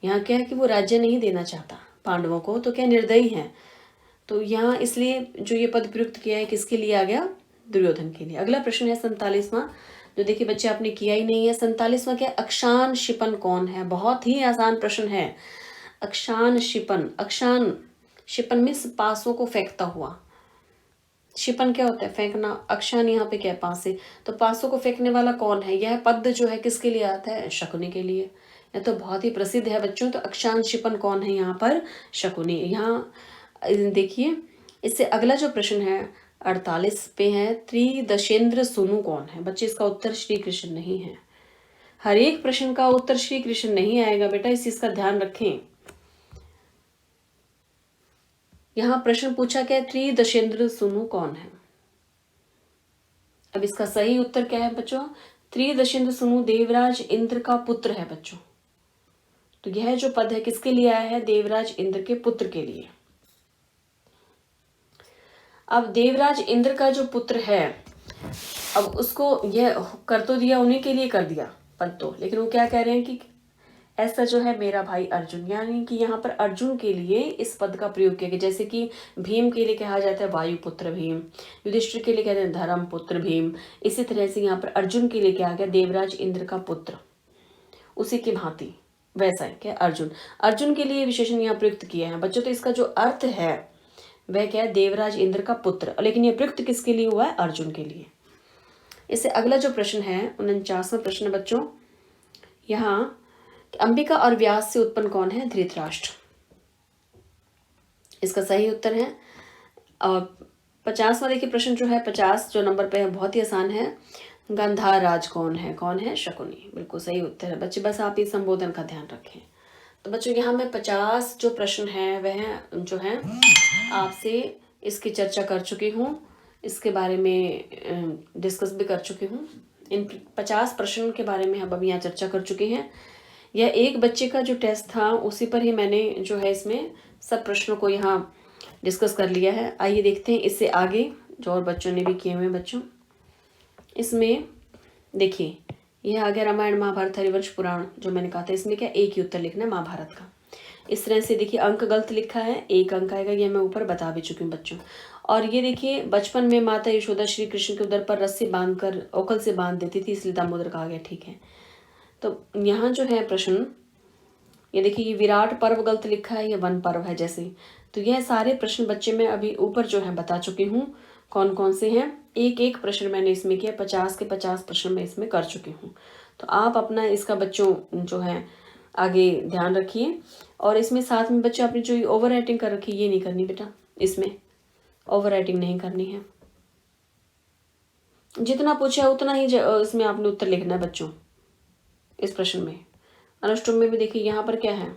यहाँ क्या है कि वो राज्य नहीं देना चाहता पांडवों को, तो क्या निर्दयी है। तो यहाँ इसलिए जो ये पद प्रयुक्त किया है किसके लिए आ गया? दुर्योधन के लिए। अगला प्रश्न है 47वां, जो देखिए बच्चे आपने किया ही नहीं है। 47वां क्या? अक्षान शिपन कौन है? बहुत ही आसान प्रश्न है। अक्षान शिपन, अक्षान शिपन में पासों को फेंकता हुआ। शिपन क्या होता है? फेंकना। अक्षान यहाँ पे क्या है? पासे। तो पासों को फेंकने वाला कौन है? यह पद जो है किसके लिए आता है? शकुनी के लिए। यह तो बहुत ही प्रसिद्ध है बच्चों। तो अक्षान शिपन कौन है यहाँ पर? शकुनी। यहाँ देखिए इससे अगला जो प्रश्न है 48 पे है, त्रिदशेंद्र सुनु कौन है? बच्चे इसका उत्तर श्री कृष्ण नहीं है। हर एक प्रश्न का उत्तर श्री कृष्ण नहीं आएगा बेटा, इस चीज का ध्यान रखें। यहाँ प्रश्न पूछा क्या? त्रिदशेंद्र सुनु कौन है? अब इसका सही उत्तर क्या है बच्चों? त्रिदशेंद्र सुनु देवराज इंद्र का पुत्र है बच्चों। तो यह जो पद है किसके लिए आया है? देवराज इंद्र के पुत्र के लिए। अब देवराज इंद्र का जो पुत्र है, अब उसको यह कर तो दिया, उन्हीं के लिए कर दिया पद तो, लेकिन वो क्या कह रहे हैं कि ऐसा जो है मेरा भाई अर्जुन, यानी कि यहाँ पर अर्जुन के लिए इस पद का प्रयोग किया गया। जैसे कि भीम के लिए कहा जाता है वायुपुत्र भीम, युधिष्ठिर के लिए कहते हैं धर्म पुत्र भीम। इसी तरह से यहाँ पर अर्जुन के लिए क्या आ गया? देवराज इंद्र का पुत्र। उसी की भांति वैसा है क्या? अर्जुन, अर्जुन के लिए विशेषण यहाँ प्रयुक्त किया है बच्चों। तो इसका जो अर्थ है वह क्या है, देवराज इंद्र का पुत्र। लेकिन ये प्रयुक्त किसके लिए हुआ है, अर्जुन के लिए। इससे अगला जो प्रश्न है 49वां प्रश्न है बच्चों, यहाँ अंबिका और व्यास से उत्पन्न कौन है, धृतराष्ट्र। इसका सही उत्तर है। और 50वां देखिए प्रश्न जो है, 50 जो नंबर पे है, बहुत ही आसान है। गंधार राज कौन है, कौन है, शकुनी। बिल्कुल सही उत्तर है बच्चे, बस आप इस संबोधन का ध्यान रखें। तो बच्चों यहाँ मैं 50 जो प्रश्न है वह जो है आपसे इसकी चर्चा कर चुकी हूँ, इसके बारे में डिस्कस भी कर चुकी हूँ। इन 50 प्रश्नों के बारे में हम अभी यहाँ चर्चा कर चुके हैं। यह एक बच्चे का जो टेस्ट था उसी पर ही मैंने जो है इसमें सब प्रश्नों को यहाँ डिस्कस कर लिया है। आइए देखते हैं इससे आगे जो और बच्चों ने भी किए हुए हैं। बच्चों इसमें देखिए, यह आ गया रामायण महाभारत हरिवंश पुराण, जो मैंने कहा था इसमें क्या एक ही उत्तर लिखना है महाभारत का। इस तरह से देखिए अंक गलत लिखा है, 1 अंक आएगा, ये मैं ऊपर बता भी चुकी हूँ बच्चों। और ये देखिए, बचपन में माता यशोदा श्री कृष्ण के उदर पर रस्सी बांधकर ओखल से बांध देती थी, इसलिए दामोदर कहा गया, ठीक है। तो यहाँ जो है प्रश्न, ये देखिए ये विराट पर्व गलत लिखा है, ये वन पर्व है जैसे। तो यह सारे प्रश्न बच्चे मैं अभी ऊपर जो है बता चुकी हूँ कौन कौन से हैं। एक एक प्रश्न मैंने इसमें किया, 50 के 50 प्रश्न मैं इसमें कर चुकी हूँ। तो आप अपना इसका बच्चों जो है आगे ध्यान रखिए। और इसमें साथ में बच्चों आपने जो ओवर राइटिंग कर रखी है ये नहीं करनी बेटा, इसमें ओवर राइटिंग नहीं करनी है। जितना पूछा है उतना ही इसमें आपने उत्तर लिखना है बच्चों। इस प्रश्न में अनुष्टुप में भी देखिए यहाँ पर क्या है,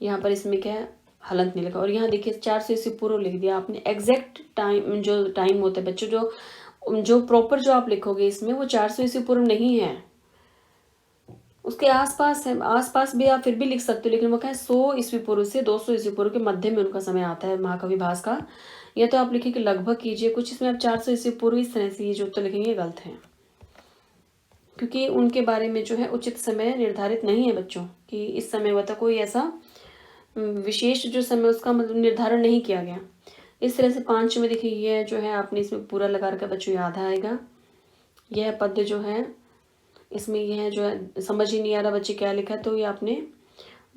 यहाँ पर इसमें क्या है, हलंत नहीं लिखा। और यहाँ देखिए 400 ईस्वी पूर्व लिख दिया आपने। एग्जैक्ट टाइम जो टाइम होता है बच्चों, जो प्रॉपर जो आप लिखोगे इसमें वो 400 ईस्वी पूर्व नहीं है, उसके आसपास है। आसपास भी आप फिर भी लिख सकते हो, लेकिन वो क्या है 100 ईस्वी पूर्व से 200 ईस्वी पूर्व के मध्य में उनका समय आता है महाकवि भास का। या तो आप लिखिए कि लगभग कीजिए कुछ, इसमें आप 400 ईस्वी पूर्व इस तरह से ये जो उत्तर लिखेंगे गलत है, क्योंकि उनके बारे में जो है उचित समय निर्धारित नहीं है बच्चों कि इस समय हुआ था। कोई ऐसा विशेष जो समय उसका मतलब निर्धारण नहीं किया गया। इस तरह से 5 में देखिए यह जो है आपने इसमें पूरा लगा रखा बच्चों, याद आएगा। यह पद्य जो है इसमें यह जो है समझ ही नहीं आ रहा बच्चे क्या लिखा है, तो ये आपने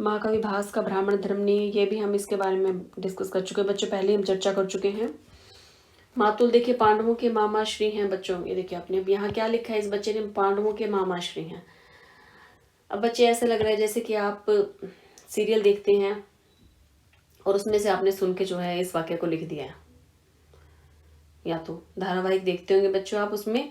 महाकवि भास का ब्राह्मण धर्म ने, ये भी हम इसके बारे में डिस्कस कर चुके हैं बच्चों, पहले हम चर्चा कर चुके हैं। मातुल देखिए पांडवों के मामा श्री हैं बच्चों, ये देखिए आपने अब यहाँ क्या लिखा है, इस बच्चे ने पांडवों के मामा श्री हैं। अब बच्चे ऐसे लग रहा है जैसे कि आप सीरियल देखते हैं और उसमें से आपने सुन के जो है इस वाक्य को लिख दिया है, या तो धारावाहिक देखते होंगे बच्चों आप, उसमें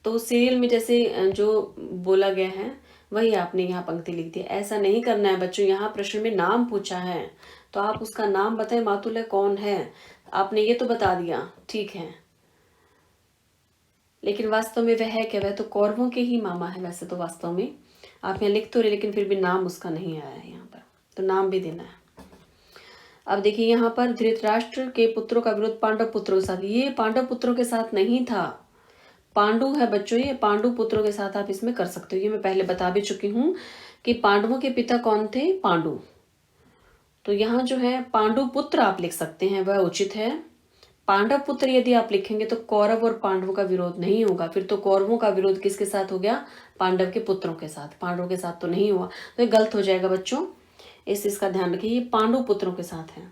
तो सीरियल में जैसे जो बोला गया है वही आपने यहाँ पंक्ति लिख दी। ऐसा नहीं करना है बच्चों। यहाँ प्रश्न में नाम पूछा है तो आप उसका नाम बताएं, मातुल है कौन है, आपने ये तो बता दिया, ठीक है, लेकिन वास्तव में वह है क्या, वह तो कौरवों के ही मामा है वैसे तो वास्तव में। आप यहाँ लिख तो रहे लेकिन फिर भी नाम उसका नहीं आया है यहाँ पर, तो नाम भी देना है। अब देखिए यहाँ पर धृतराष्ट्र के पुत्रों का विरोध पांडव पुत्रों के साथ, ये पांडव पुत्रों के साथ नहीं था, पांडु है बच्चों, ये पांडु पुत्रों के साथ आप इसमें कर सकते हो। ये मैं पहले बता भी चुकी हूँ कि पांडवों के पिता कौन थे, पांडु। तो यहाँ जो है पांडु पुत्र आप लिख सकते हैं, वह उचित है। पांडव पुत्र यदि आप लिखेंगे तो कौरव और पांडवों का विरोध नहीं होगा, फिर तो कौरवों का विरोध किसके साथ हो गया, पांडव के पुत्रों के साथ, पांडवों के साथ तो नहीं हुआ, तो ये गलत हो जाएगा बच्चों, इस चीज का ध्यान रखिए, ये पांडु पुत्रों के साथ है।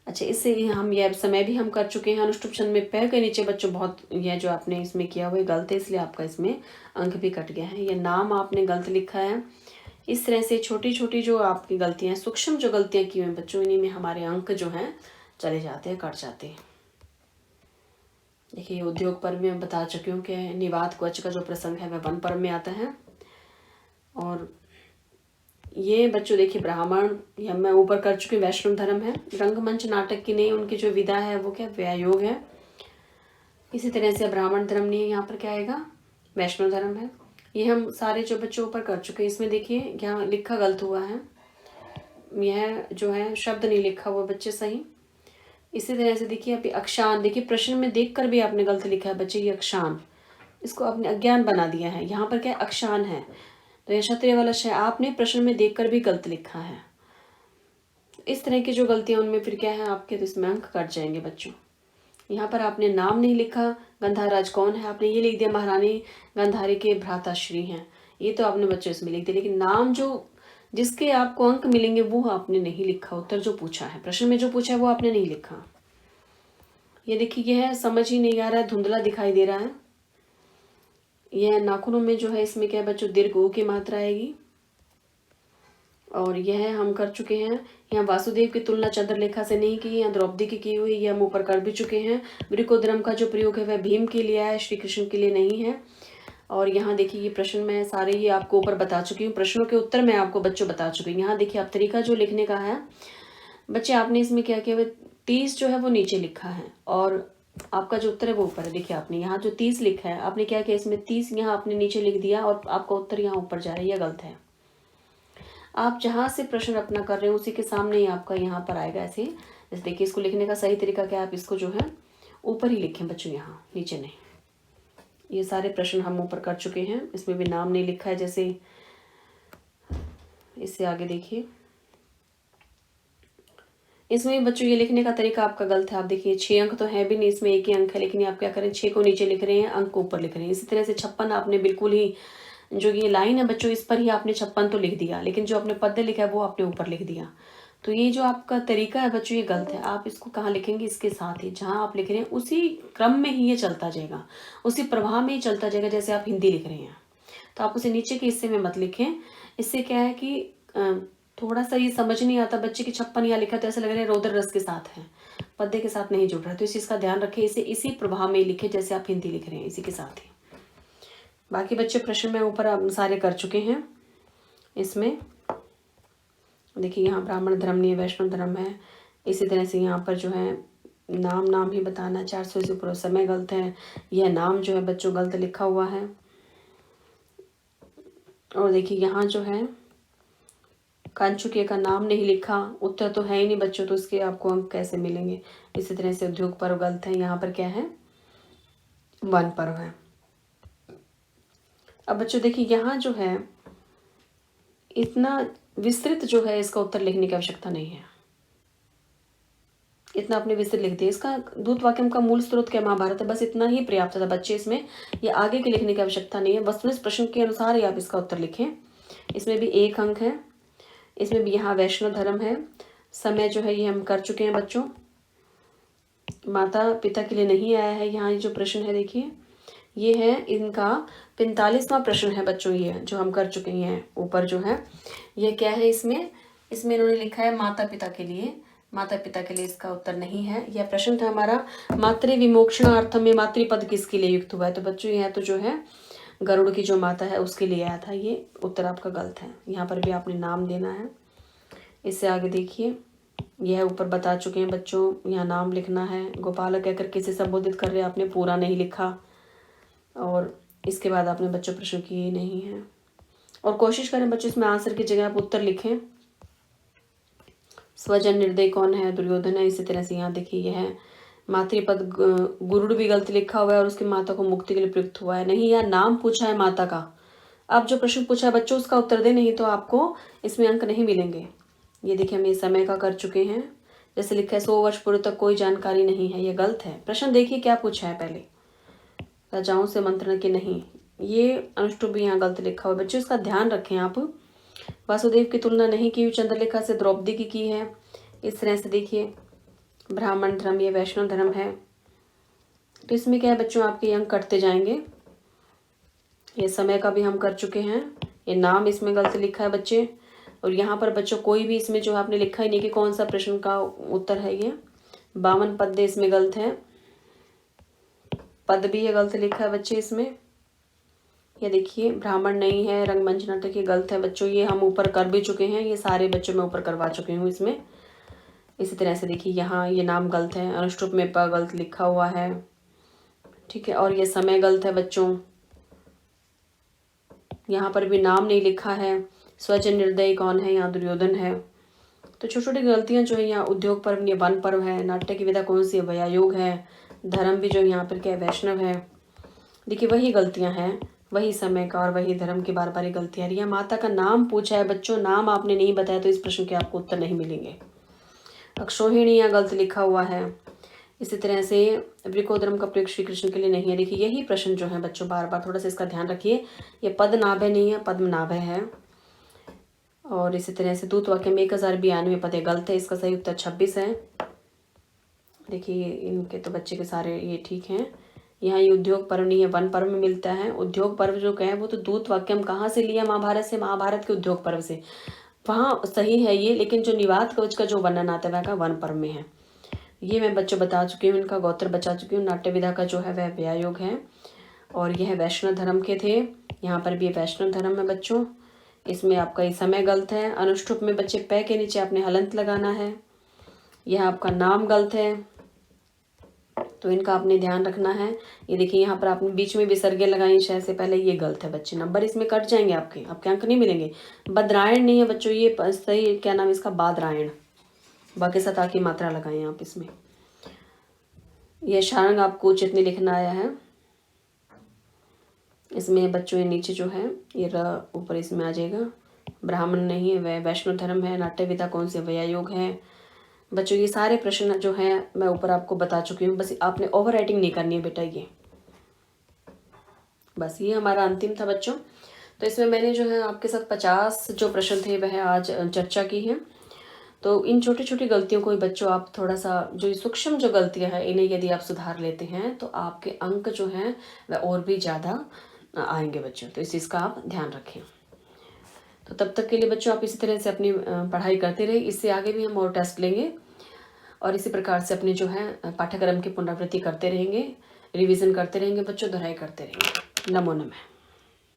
अच्छा, इससे हम यह समय भी हम कर चुके हैं। अनुष्टुप छंद में पैर के नीचे बच्चों बहुत यह जो आपने इसमें किया हुआ गलत है, इसलिए आपका इसमें अंक भी कट गया है। यह नाम आपने गलत लिखा है। इस तरह से छोटी छोटी जो आपकी गलतियां, सूक्ष्म जो गलतियां की हुई हैं बच्चों, इन्हीं में हमारे अंक जो हैं चले जाते हैं, कट जाते हैं। देखिए उद्योग पर्व में बता चुकी हूँ कि निवात क्वच का जो प्रसंग है वह वन पर्व में आता है। और ये बच्चों देखिए ब्राह्मण, यह मैं ऊपर कर चुकी, वैष्णव धर्म है। रंगमंच नाटक की नहीं, उनकी जो विधा है वो क्या, व्यायोग है। इसी तरह से ब्राह्मण धर्म नहीं है, यहाँ पर क्या आएगा, वैष्णव धर्म है। ये हम सारे जो बच्चों ऊपर कर चुके हैं। इसमें देखिए यहाँ लिखा गलत हुआ है, यह जो है शब्द नहीं लिखा हुआ बच्चे सही। इसी तरह से देखिए अभी अक्षान, देखिए प्रश्न में देखकर भी आपने गलत लिखा है बच्चे, ये अक्षान, इसको आपने अज्ञान बना दिया है। यहाँ पर क्या अक्षान है, तो यह क्षत्रिय वाला शय आपने प्रश्न में देखकर भी गलत लिखा है। इस तरह की जो गलतियां उनमें फिर क्या है आपके, तो इसमें अंक कट जाएंगे बच्चों। यहाँ पर आपने नाम नहीं लिखा, गंधाराज कौन है आपने ये लिख दिया, महारानी गंधारी के भ्राताश्री हैं, ये तो आपने बच्चों इसमें लिख दिया, लेकिन नाम जो जिसके आपको अंक मिलेंगे वो आपने नहीं लिखा। उत्तर जो पूछा है प्रश्न में, जो पूछा है वो आपने नहीं लिखा। ये देखिए यह समझ ही नहीं आ रहा है, धुंधला दिखाई दे रहा है। यह नाखूनों में जो है इसमें क्या है बच्चों, दीर्घ ऊ की मात्रा आएगी। और यह हम कर चुके हैं। यहाँ वासुदेव की तुलना चंद्रलेखा से नहीं की, यहाँ द्रौपदी की हुई, ये हम ऊपर कर भी चुके हैं। वृकोदरम का जो प्रयोग है वह भीम के लिए है, श्री कृष्ण के लिए नहीं है। और यहाँ देखिए ये प्रश्न मैं सारे ही आपको ऊपर बता चुकी हूँ, प्रश्नों के उत्तर मैं आपको बच्चों बता चुकी हूँ। यहाँ देखिए आप तरीका जो लिखने का है बच्चे, आपने इसमें क्या किया, 30 जो है वो नीचे लिखा है और आपका जो उत्तर है वो ऊपर है। देखिए आपने यहाँ जो 30 लिखा है, आपने क्या किया, इसमें 30 यहाँ आपने नीचे लिख दिया और आपका उत्तर यहाँ ऊपर जा रहा है, यह गलत है। आप जहाँ से प्रश्न अपना कर रहे हो उसी के सामने ही आपका यहाँ पर आएगा ऐसे। जैसे देखिए इसको लिखने का सही तरीका क्या है, आप इसको जो है ऊपर ही लिखें बच्चों, यहाँ नीचे नहीं। ये सारे प्रश्न हम ऊपर कर चुके हैं, इसमें भी नाम नहीं लिखा है। जैसे इससे आगे देखिए, इसमें भी बच्चों ये लिखने का तरीका आपका गलत है। आप देखिए 6 अंक तो है भी नहीं, इसमें एक ही अंक है, लेकिन आप क्या करें, 6 को नीचे लिख रहे हैं, अंक को ऊपर लिख रहे हैं। इसी तरह से 56 आपने बिल्कुल ही, जो ये लाइन है बच्चों इस पर ही आपने 56 तो लिख दिया, लेकिन जो आपने पद्य लिखा है वो आपने ऊपर लिख दिया। तो ये जो आपका तरीका है बच्चों ये गलत है। आप इसको कहाँ लिखेंगे, इसके साथ ही जहाँ आप लिख रहे हैं उसी क्रम में ही ये चलता जाएगा, उसी प्रवाह में ही चलता जाएगा। जैसे आप हिंदी लिख रहे हैं तो आप उसे नीचे के हिस्से में मत लिखें। इससे क्या है कि थोड़ा सा ये समझ नहीं आता बच्चे की 56 यहाँ लिखा तो ऐसा लग रहा है रौद्र रस के साथ है, पद्य के साथ नहीं जुड़ रहा है। तो इस चीज़ का ध्यान रखें, इसे इसी प्रभाव में लिखे जैसे आप हिंदी लिख रहे हैं, इसी के साथ ही। बाकी बच्चे प्रश्न में ऊपर सारे कर चुके हैं। इसमें देखिए यहाँ ब्राह्मण धर्म नहीं है, वैष्णव धर्म है। इसी तरह से यहाँ पर जो है नाम ही बताना, 400 से ऊपर समय गलत है। यह नाम जो है बच्चों गलत लिखा हुआ है। और देखिए यहाँ जो है कांचुके का नाम नहीं लिखा, उत्तर तो है ही नहीं बच्चों, तो इसके आपको अंक कैसे मिलेंगे। इसी तरह से उद्योग पर्व गलत है, यहाँ पर क्या है, वन पर्व है। अब बच्चों देखिए यहाँ जो है इतना विस्तृत जो है इसका उत्तर लिखने की आवश्यकता नहीं है, इतना आपने विस्तृत लिख दिया। इसका दूत वाक्यम का मूल स्रोत क्या, महाभारत है, बस इतना ही पर्याप्त था बच्चे। इसमें ये आगे के लिखने की आवश्यकता नहीं है, वस्तुनिष्ठ प्रश्न के अनुसार ही आप इसका उत्तर लिखें। इसमें भी 1 अंक है। इसमें भी यहाँ वैष्णव धर्म है। समय जो है ये हम कर चुके हैं बच्चों। माता पिता के लिए नहीं आया है। यहाँ जो प्रश्न है देखिए ये है इनका 45वां प्रश्न है बच्चों, ये जो हम कर चुके हैं ऊपर जो है। ये क्या है, इसमें इन्होंने लिखा है माता पिता के लिए, माता पिता के लिए इसका उत्तर नहीं है। यह प्रश्न था हमारा, मातृ विमोक्षणार्थम में मातृपद किसके लिए युक्त हुआ है। तो बच्चों यह तो जो है गरुड़ की जो माता है उसके लिए आया था, ये उत्तर आपका गलत है। यहाँ पर भी आपने नाम देना है। इससे आगे देखिए यह ऊपर बता चुके हैं बच्चों, यहाँ नाम लिखना है। गोपाल कहकर किसे संबोधित कर रहे हैं, आपने पूरा नहीं लिखा। और इसके बाद आपने बच्चों प्रश्न किए नहीं हैं। और कोशिश करें बच्चों इसमें आंसर की जगह आप उत्तर लिखें। स्वजन निर्दय कौन है, दुर्योधन है। इसी तरह से यहाँ देखिए यह मातृपद गुरुड़ भी गलत लिखा हुआ है और उसकी माता को मुक्ति के लिए प्रयुक्त हुआ है। नहीं, यहाँ नाम पूछा है माता का। अब जो प्रश्न पूछा है बच्चों उसका उत्तर दे, नहीं तो आपको इसमें अंक नहीं मिलेंगे। ये देखिए हम ये समय का कर चुके हैं। जैसे लिखा है 100 वर्ष पूर्व तक कोई जानकारी नहीं है, ये गलत है। प्रश्न देखिए क्या पूछा है, पहले राजाओं से मंत्रण के नहीं, ये अनुष्टुप भी यहाँ गलत लिखा हुआ है बच्चों, इसका ध्यान रखें आप। वासुदेव की तुलना नहीं की हुई चंद्रलेखा से, द्रौपदी की है। इस तरह से देखिए ब्राह्मण धर्म, ये वैष्णव धर्म है। तो इसमें क्या है बच्चों, आपके अंक कटते जाएंगे। ये समय का भी हम कर चुके हैं। ये नाम इसमें गलत लिखा है बच्चे। और यहाँ पर बच्चों कोई भी इसमें जो आपने लिखा ही नहीं कि कौन सा प्रश्न का उत्तर है। ये 52 पद्य इसमें गलत है, पद भी ये गलत लिखा है बच्चे इसमें। ये देखिए ब्राह्मण नहीं है, रंगमंच नाटक ये गलत है बच्चों, ये हम ऊपर कर भी चुके हैं। ये सारे बच्चों में ऊपर करवा चुके हूँ इसमें। इसी तरह से देखिए यहाँ ये नाम गलत है, अनुष्टुप में प गलत लिखा हुआ है, ठीक है। और ये समय गलत है बच्चों, यहाँ पर भी नाम नहीं लिखा है। स्वजन निर्दयी कौन है, यहाँ दुर्योधन है। तो छोटी छोटी गलतियाँ जो है यहाँ उद्योग पर्व, ये वन पर्व है। नाट्य की विधा कौन सी है, वयायोग है। धर्म भी जो यहाँ पर क्या है, वैष्णव है। देखिए वही गलतियाँ हैं, वही समय का और वही धर्म की बार बार गलतियाँ। यह माता का नाम पूछा है बच्चों, नाम आपने नहीं बताया तो इस प्रश्न के आपको उत्तर नहीं मिलेंगे। अक्षोहिणी यहाँ गलत लिखा हुआ है। इसी तरह से वृकोदरम का प्रयोग श्री कृष्ण के लिए नहीं है। देखिए यही प्रश्न जो है बच्चों बार बार, थोड़ा सा इसका ध्यान रखिए। ये पद्मनाभय नहीं है, पद्मनाभय है। और इसी तरह से दूत वाक्य में 1092 पद गलत है, इसका सही उत्तर 26 है। देखिए इनके तो बच्चे के सारे ये ठीक हैं। यहाँ ये उद्योग पर्व नहीं है, वन पर्व में मिलता है। उद्योग पर्व जो कहें वो तो दूत वाक्यम कहाँ से लिया, महाभारत से, महाभारत के उद्योग पर्व से, वहाँ सही है ये, लेकिन जो निवात कवच का जो वर्णन आता है वह का वन पर्व में है। ये मैं बच्चों बता चुकी हूँ, इनका गोत्र बता चुकी हूँ। नाट्य विधा का जो है वह व्यायोग है और यह वैष्णव धर्म के थे। यहाँ पर भी ये वैष्णव धर्म है बच्चों। इसमें आपका ये समय गलत है। अनुष्ठुप में बच्चे पै के नीचे आपने हलंत लगाना है। यह आपका नाम गलत है, तो इनका आपने ध्यान रखना है। ये देखिए यहाँ पर आपने बीच में विसर्गे लगाई शय से पहले, ये गलत है बच्चे, नंबर इसमें कट जाएंगे, आपके अंक नहीं मिलेंगे। बद्रायण नहीं है बच्चों, ये सही क्या नाम है इसका, बादरायण। बाकी सता की मात्रा लगाएं आप इसमें। यह शारंग आपको उचित नहीं लिखना आया है इसमें बच्चों। ये नीचे जो है ये र ऊपर इसमें आ जाएगा। ब्राह्मण नहीं है, वह वैष्णव धर्म है। नाट्य विधा कौन से, व्यायोग है बच्चों। ये सारे प्रश्न जो हैं मैं ऊपर आपको बता चुकी हूँ, बस आपने ओवर राइटिंग नहीं करनी है बेटा। ये बस ये हमारा अंतिम था बच्चों। तो इसमें मैंने जो है आपके साथ 50 जो प्रश्न थे वह आज चर्चा की है। तो इन छोटी छोटी गलतियों को ही बच्चों आप थोड़ा सा, जो सूक्ष्म जो गलतियां हैं इन्हें यदि आप सुधार लेते हैं तो आपके अंक जो हैं वह और भी ज़्यादा आएंगे बच्चों। तो इस चीज़ का आप ध्यान रखें। तो तब तक के लिए बच्चों आप इसी तरह से अपनी पढ़ाई करते रहिए। इससे आगे भी हम और टेस्ट लेंगे और इसी प्रकार से अपने जो है पाठ्यक्रम की पुनरावृत्ति करते रहेंगे, रिवीजन करते रहेंगे बच्चों, दोहराई करते रहेंगे। नमो नमः।